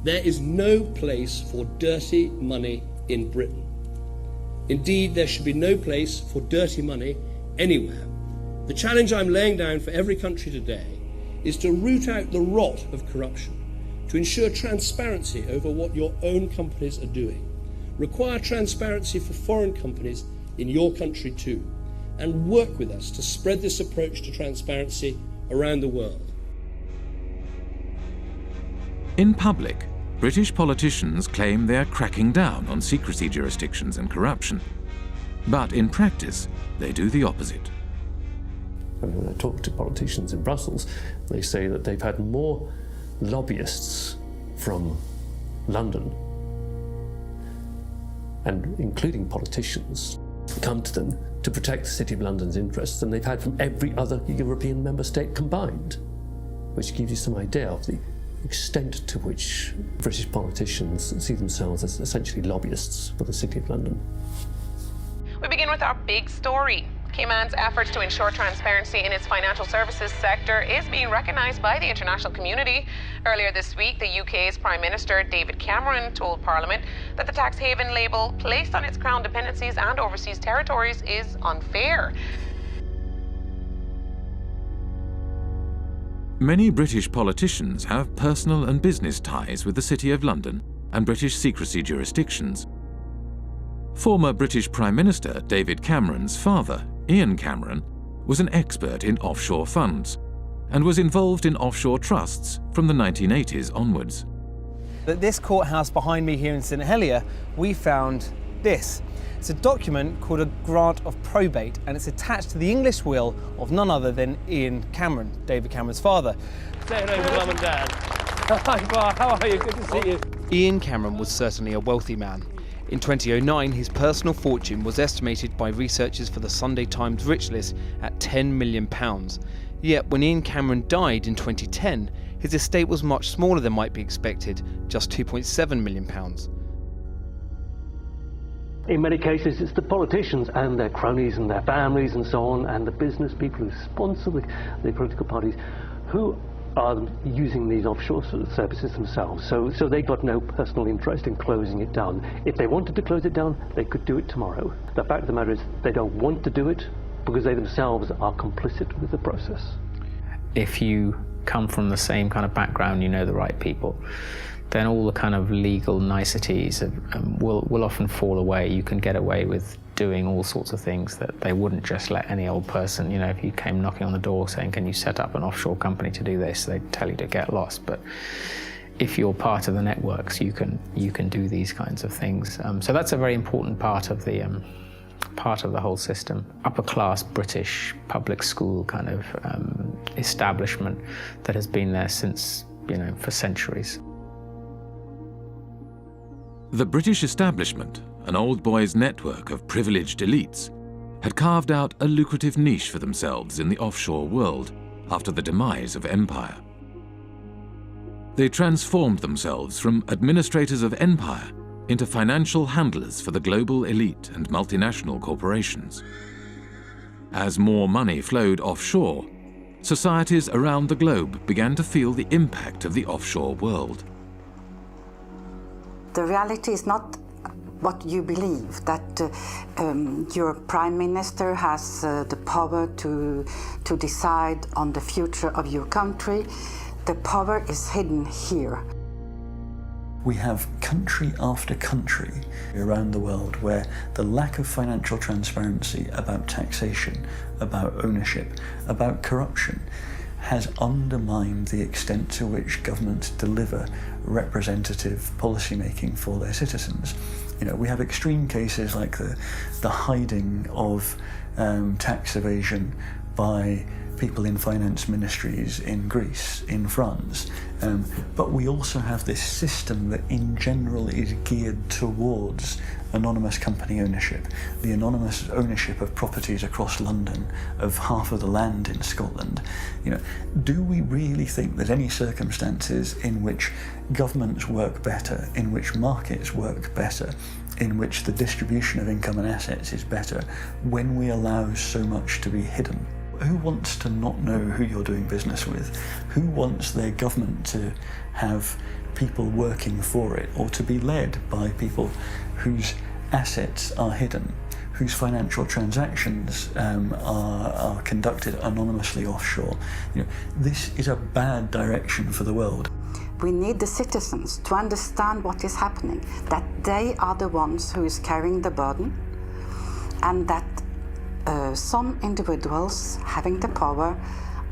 Speaker 10: There is no place for dirty money in Britain. Indeed, there should be no place for dirty money anywhere. The challenge I'm laying down for every country today is to root out the rot of corruption, to ensure transparency over what your own companies are doing, require transparency for foreign companies in your country too, and work with us to spread this approach to transparency around the world.
Speaker 2: In public, British politicians claim they are cracking down on secrecy jurisdictions and corruption. But in practice, they do the opposite.
Speaker 15: When I talk to politicians in Brussels, they say that they've had more lobbyists from London, and including politicians, come to them to protect the City of London's interests than they've had from every other European member state combined, which gives you some idea of the extent to which British politicians see themselves as essentially lobbyists for the City of London.
Speaker 16: We begin with our big story. Cayman's efforts to ensure transparency in its financial services sector is being recognised by the international community. Earlier this week, the UK's Prime Minister David Cameron told Parliament that the tax haven label placed on its crown dependencies and overseas territories is unfair.
Speaker 2: Many British politicians have personal and business ties with the City of London and British secrecy jurisdictions. Former British Prime Minister David Cameron's father, Ian Cameron, was an expert in offshore funds and was involved in offshore trusts from the 1980s onwards.
Speaker 11: At this courthouse behind me here in St Helier, we found this. It's a document called a grant of probate, and it's attached to the English will of none other than Ian Cameron, David Cameron's father.
Speaker 10: Say hello to Mum and Dad. Hi, Bar, how are you? Good to see you.
Speaker 11: Ian Cameron was certainly a wealthy man. In 2009, his personal fortune was estimated by researchers for the Sunday Times Rich List at £10 million. Yet when Ian Cameron died in 2010, his estate was much smaller than might be expected, just £2.7 million.
Speaker 15: In many cases, it's the politicians and their cronies and their families and so on, and the business people who sponsor the political parties who are using these offshore services themselves. So they've got no personal interest in closing it down. If they wanted to close it down, they could do it tomorrow. The fact of the matter is they don't want to do it because they themselves are complicit with the process.
Speaker 3: If you come from the same kind of background, you know the right people, then all the kind of legal niceties will often fall away. You can get away with doing all sorts of things that they wouldn't just let any old person, you know, if you came knocking on the door saying, can you set up an offshore company to do this, they'd tell you to get lost. But if you're part of the networks, you can do these kinds of things. So that's a very important part of the whole system. Upper class British public school kind of establishment that has been there since, you know, for centuries.
Speaker 2: The British establishment, an old boys' network of privileged elites, had carved out a lucrative niche for themselves in the offshore world after the demise of empire. They transformed themselves from administrators of empire into financial handlers for the global elite and multinational corporations. As more money flowed offshore, societies around the globe began to feel the impact of the offshore world.
Speaker 18: The reality is not what you believe, that your prime minister has the power to decide on the future of your country. The power is hidden here.
Speaker 7: We have country after country around the world where the lack of financial transparency about taxation, about ownership, about corruption has undermined the extent to which governments deliver representative policymaking for their citizens. You know, we have extreme cases like the hiding of tax evasion by people in finance ministries in Greece, in France. But we also have this system that in general is geared towards anonymous company ownership, the anonymous ownership of properties across London, of half of the land in Scotland. You know, do we really think there's any circumstances in which governments work better, in which markets work better, in which the distribution of income and assets is better, when we allow so much to be hidden? Who wants to not know who you're doing business with? Who wants their government to have people working for it, or to be led by people whose assets are hidden, whose financial transactions are conducted anonymously offshore? You know, this is a bad direction for the world.
Speaker 18: We need the citizens to understand what is happening, that they are the ones who is carrying the burden, and that some individuals having the power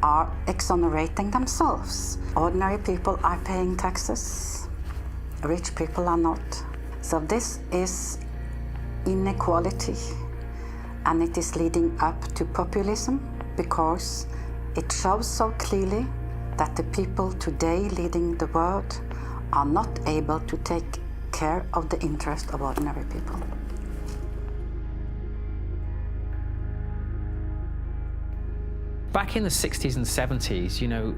Speaker 18: are exonerating themselves. Ordinary people are paying taxes, rich people are not. So this is inequality, and it is leading up to populism, because it shows so clearly that the people today leading the world are not able to take care of the interest of ordinary people.
Speaker 3: Back in the 60s and 70s, you know,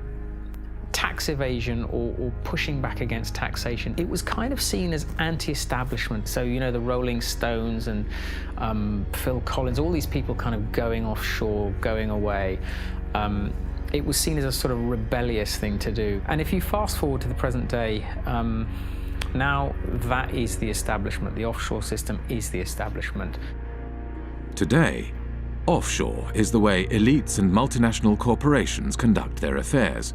Speaker 3: tax evasion or pushing back against taxation, it was kind of seen as anti-establishment. So, you know, the Rolling Stones and Phil Collins, all these people kind of going offshore, going away. It was seen as a sort of rebellious thing to do. And if you fast forward to the present day, now that is the establishment. The offshore system is the establishment.
Speaker 2: Today, offshore is the way elites and multinational corporations conduct their affairs.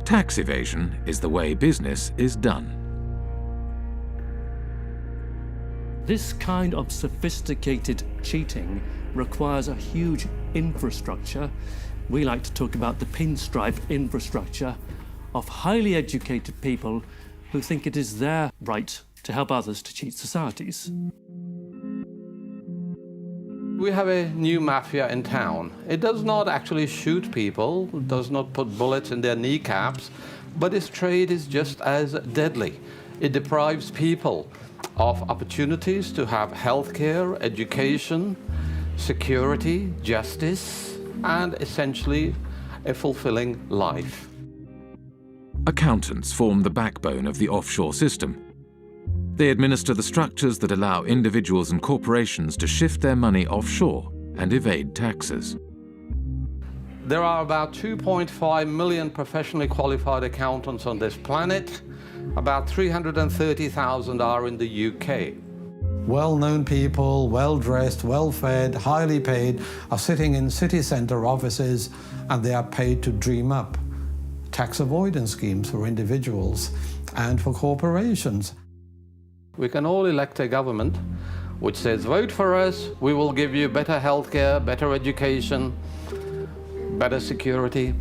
Speaker 2: Tax evasion is the way business is done.
Speaker 15: This kind of sophisticated cheating requires a huge infrastructure. We like to talk about the pinstripe infrastructure of highly educated people who think it is their right to help others to cheat societies.
Speaker 12: We have a new mafia in town. It does not actually shoot people, does not put bullets in their kneecaps, but its trade is just as deadly. It deprives people of opportunities to have healthcare, education, security, justice, and essentially a fulfilling life.
Speaker 2: Accountants form the backbone of the offshore system. They administer the structures that allow individuals and corporations to shift their money offshore and evade taxes.
Speaker 12: There are about 2.5 million professionally qualified accountants on this planet. About 330,000 are in the UK.
Speaker 13: Well-known people, well-dressed, well-fed, highly paid, are sitting in city centre offices, and they are paid to dream up tax avoidance schemes for individuals and for corporations.
Speaker 12: We can all elect a government which says, vote for us, we will give you better healthcare, better education, better security.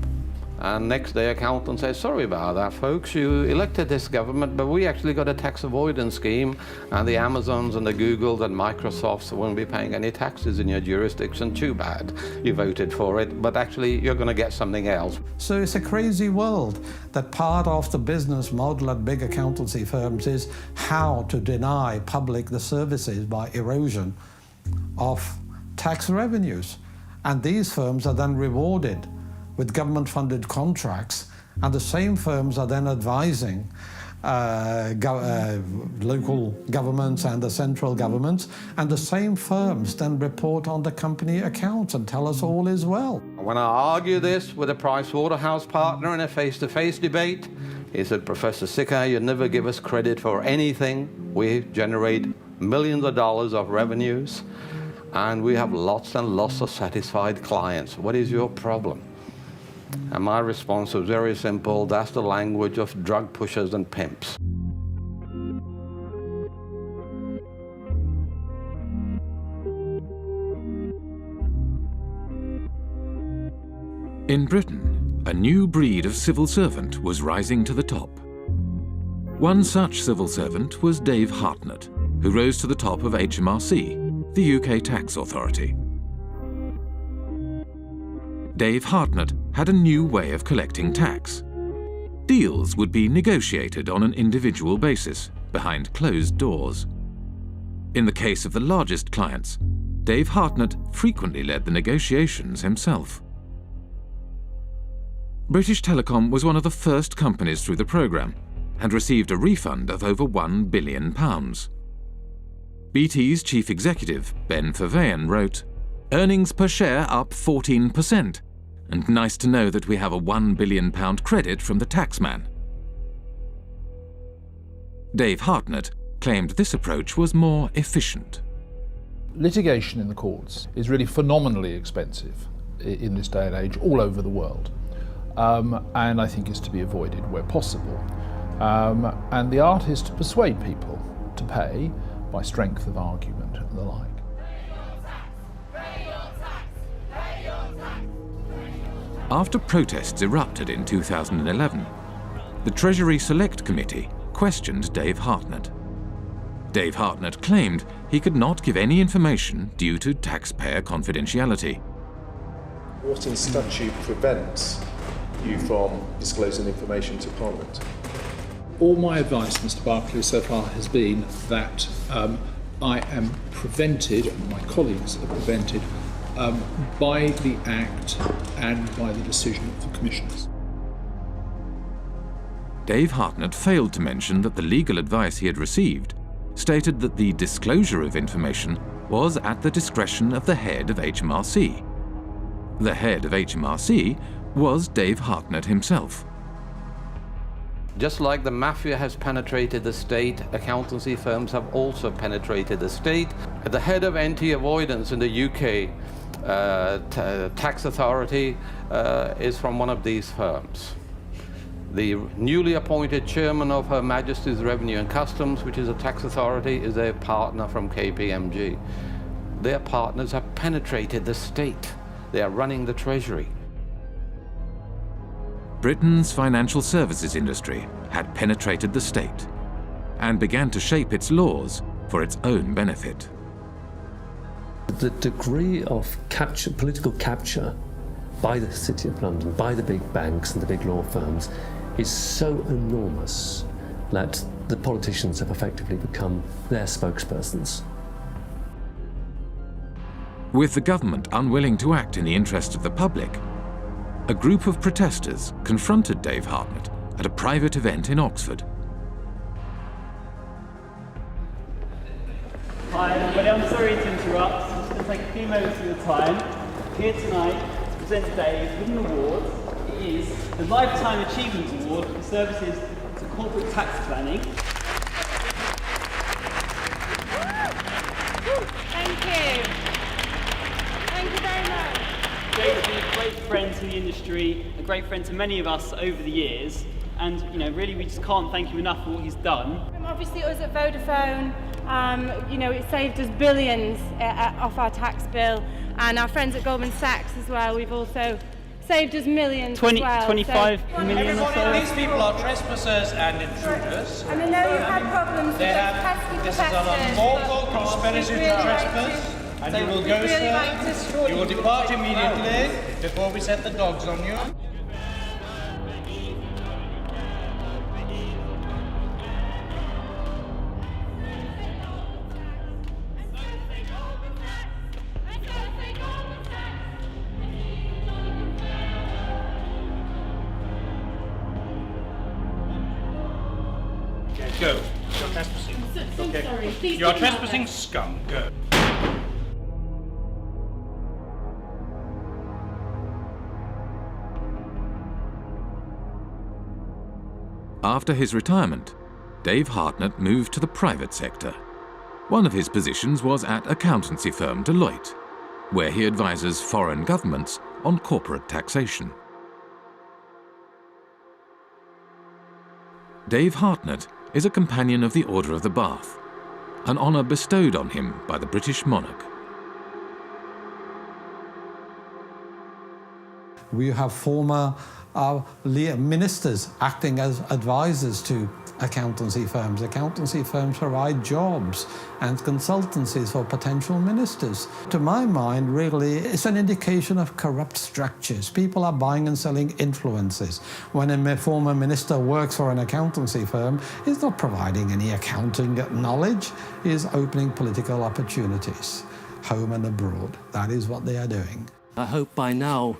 Speaker 12: And next day accountant says, sorry about that, folks, you elected this government, but we actually got a tax avoidance scheme, and the Amazons and the Googles and Microsofts won't be paying any taxes in your jurisdiction. Too bad. You voted for it, but actually you're going to get something else.
Speaker 13: So it's a crazy world that part of the business model at big accountancy firms is how to deny public the services by erosion of tax revenues. And these firms are then rewarded with government-funded contracts, and the same firms are then advising local governments and the central governments, and the same firms then report on the company accounts and tell us all is well.
Speaker 12: When I argue this with a Pricewaterhouse partner in a face-to-face debate, he said, Professor Sicker, you never give us credit for anything. We generate millions of dollars of revenues, and we have lots and lots of satisfied clients. What is your problem? And my response was very simple: that's the language of drug pushers and pimps.
Speaker 2: In Britain, a new breed of civil servant was rising to the top. One such civil servant was Dave Hartnett, who rose to the top of HMRC, the UK tax authority. Dave Hartnett had a new way of collecting tax. Deals would be negotiated on an individual basis, behind closed doors. In the case of the largest clients, Dave Hartnett frequently led the negotiations himself. British Telecom was one of the first companies through the programme and received a refund of over £1 billion. BT's chief executive, Ben Verweyen, wrote, "Earnings per share up 14%, and nice to know that we have a £1 billion credit from the taxman." Dave Hartnett claimed this approach was more efficient.
Speaker 6: Litigation in the courts is really phenomenally expensive in this day and age all over the world, and I think is to be avoided where possible. And the art is to persuade people to pay by strength of argument and the like.
Speaker 2: After protests erupted in 2011, the Treasury Select Committee questioned Dave Hartnett. Dave Hartnett claimed he could not give any information due to taxpayer confidentiality.
Speaker 14: What in statute prevents you from disclosing information to Parliament?
Speaker 6: All my advice, Mr. Barclay, so far has been that I am prevented, and my colleagues are prevented, by the Act and by the decision of the Commissioners.
Speaker 2: Dave Hartnett failed to mention that the legal advice he had received stated that the disclosure of information was at the discretion of the head of HMRC. The head of HMRC was Dave Hartnett himself.
Speaker 12: Just like the mafia has penetrated the state, accountancy firms have also penetrated the state. The head of anti-avoidance in the UK tax authority is from one of these firms. The newly appointed chairman of Her Majesty's Revenue and Customs, which is a tax authority, is a partner from KPMG. Their partners have penetrated the state. They are running the Treasury.
Speaker 2: Britain's financial services industry had penetrated the state and began to shape its laws for its own benefit.
Speaker 15: The degree of political capture by the City of London, by the big banks and the big law firms, is so enormous that the politicians have effectively become their spokespersons.
Speaker 2: With the government unwilling to act in the interest of the public, a group of protesters confronted Dave Hartnett at a private event in Oxford.
Speaker 17: Hi everybody, I'm sorry to interrupt. I'm just going to take a few moments of your time. Here tonight to present Dave with an award. It is the Lifetime Achievement Award for services to corporate tax planning.
Speaker 20: Thank you. Thank you very much.
Speaker 17: Dave's been a great friend to the industry, a great friend to many of us over the years, and really we just can't thank him enough for what he's done.
Speaker 20: Obviously us at Vodafone, it saved us billions off our tax bill, and our friends at Goldman Sachs as well, we've also saved us millions
Speaker 17: 25 million or so.
Speaker 25: These people are trespassers and intruders.
Speaker 20: And I know you've had problems with pesky
Speaker 25: This is an unlawful conspiracy to trespass. And you will go, sir. You will depart immediately before we set the dogs on you. Go. You're trespassing.
Speaker 20: So sorry. Please
Speaker 25: you are trespassing, scum. Go.
Speaker 2: After his retirement, Dave Hartnett moved to the private sector. One of his positions was at accountancy firm Deloitte, where he advises foreign governments on corporate taxation. Dave Hartnett is a companion of the Order of the Bath, an honour bestowed on him by the British monarch.
Speaker 13: We have former ministers acting as advisors to accountancy firms. Accountancy firms provide jobs and consultancies for potential ministers. To my mind, really, it's an indication of corrupt structures. People are buying and selling influences. When a former minister works for an accountancy firm, he's not providing any accounting knowledge, he's opening political opportunities, home and abroad. That is what they are doing.
Speaker 15: I hope by now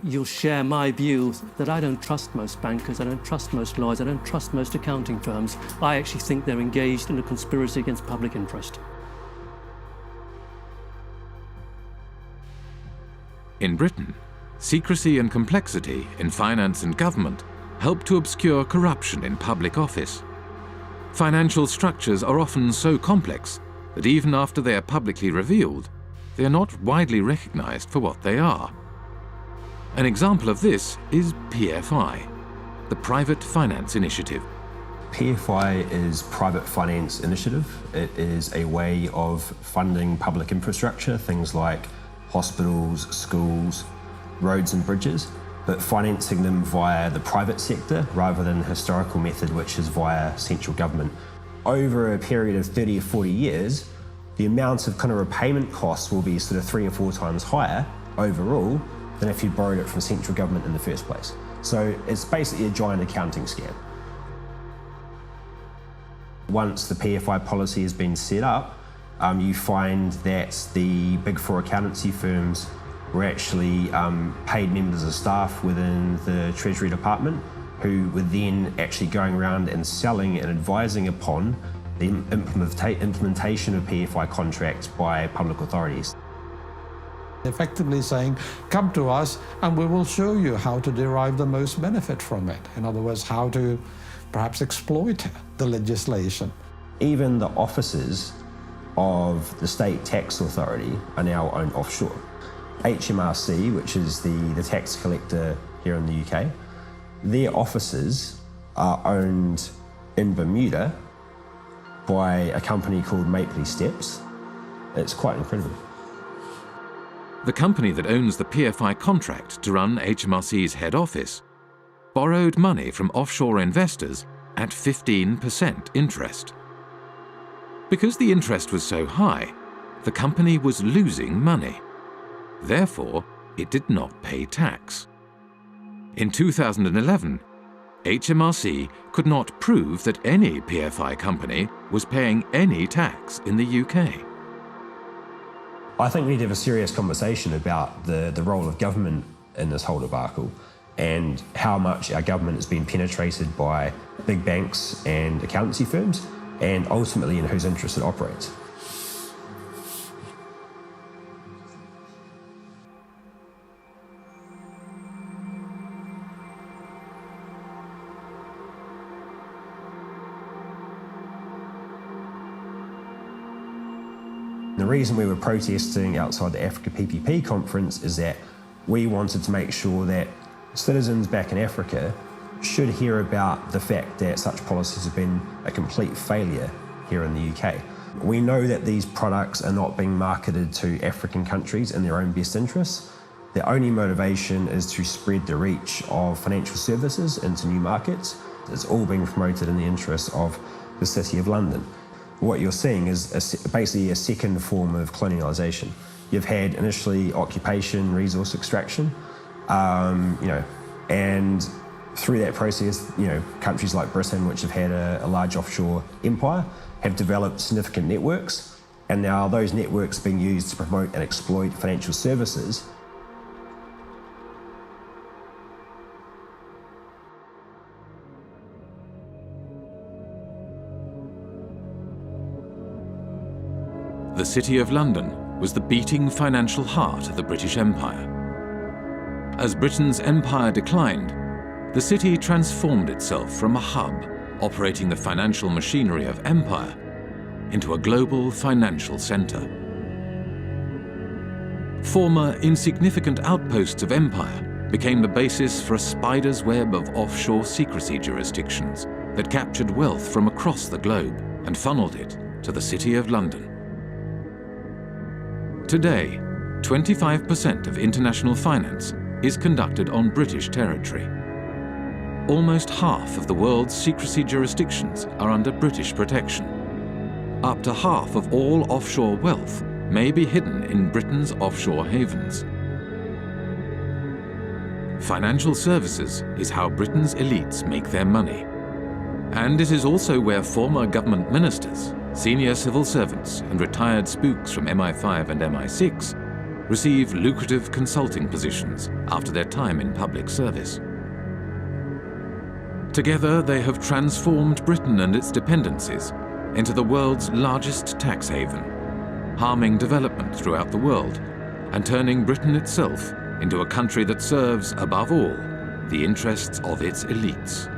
Speaker 15: you'll share my view that I don't trust most bankers, I don't trust most lawyers, I don't trust most accounting firms. I actually think they're engaged in a conspiracy against public interest.
Speaker 2: In Britain, secrecy and complexity in finance and government help to obscure corruption in public office. Financial structures are often so complex that even after they are publicly revealed, they are not widely recognized for what they are. An example of this is PFI, the Private Finance Initiative.
Speaker 1: PFI is Private Finance Initiative. It is a way of funding public infrastructure, things like hospitals, schools, roads and bridges, but financing them via the private sector rather than the historical method, which is via central government. Over a period of 30 or 40 years, the amount of kind of repayment costs will be sort of 3 or 4 times higher overall than if you borrowed it from central government in the first place. So it's basically a giant accounting scam. Once the PFI policy has been set up, you find that the big 4 accountancy firms were actually paid members of staff within the Treasury Department who were then actually going around and selling and advising upon the implementation of PFI contracts by public authorities.
Speaker 13: Effectively saying, come to us and we will show you how to derive the most benefit from it. In other words, how to perhaps exploit the legislation.
Speaker 1: Even the offices of the state tax authority are now owned offshore. HMRC, which is the tax collector here in the UK, their offices are owned in Bermuda by a company called Mapley Steps. It's quite incredible.
Speaker 2: The company that owns the PFI contract to run HMRC's head office borrowed money from offshore investors at 15% interest. Because the interest was so high, the company was losing money. Therefore, it did not pay tax. In 2011, HMRC could not prove that any PFI company was paying any tax in the UK.
Speaker 1: I think we need to have a serious conversation about the role of government in this whole debacle and how much our government has been penetrated by big banks and accountancy firms, and ultimately in whose interest it operates. The reason we were protesting outside the Africa PPP conference is that we wanted to make sure that citizens back in Africa should hear about the fact that such policies have been a complete failure here in the UK. We know that these products are not being marketed to African countries in their own best interests. Their only motivation is to spread the reach of financial services into new markets. It's all being promoted in the interest of the City of London. What you're seeing is basically a second form of colonialisation. You've had initially occupation, resource extraction, and through that process, countries like Britain, which have had a large offshore empire, have developed significant networks, and now those networks are being used to promote and exploit financial services.
Speaker 2: The City of London was the beating financial heart of the British Empire. As Britain's empire declined, the city transformed itself from a hub operating the financial machinery of empire into a global financial centre. Former insignificant outposts of empire became the basis for a spider's web of offshore secrecy jurisdictions that captured wealth from across the globe and funneled it to the City of London. Today, 25% of international finance is conducted on British territory. almost half of the world's secrecy jurisdictions are under British protection. Up to half of all offshore wealth may be hidden in Britain's offshore havens. Financial services is how Britain's elites make their money. And it is also where former government ministers, senior civil servants and retired spooks from MI5 and MI6 receive lucrative consulting positions after their time in public service. Together, they have transformed Britain and its dependencies into the world's largest tax haven, harming development throughout the world and turning Britain itself into a country that serves, above all, the interests of its elites.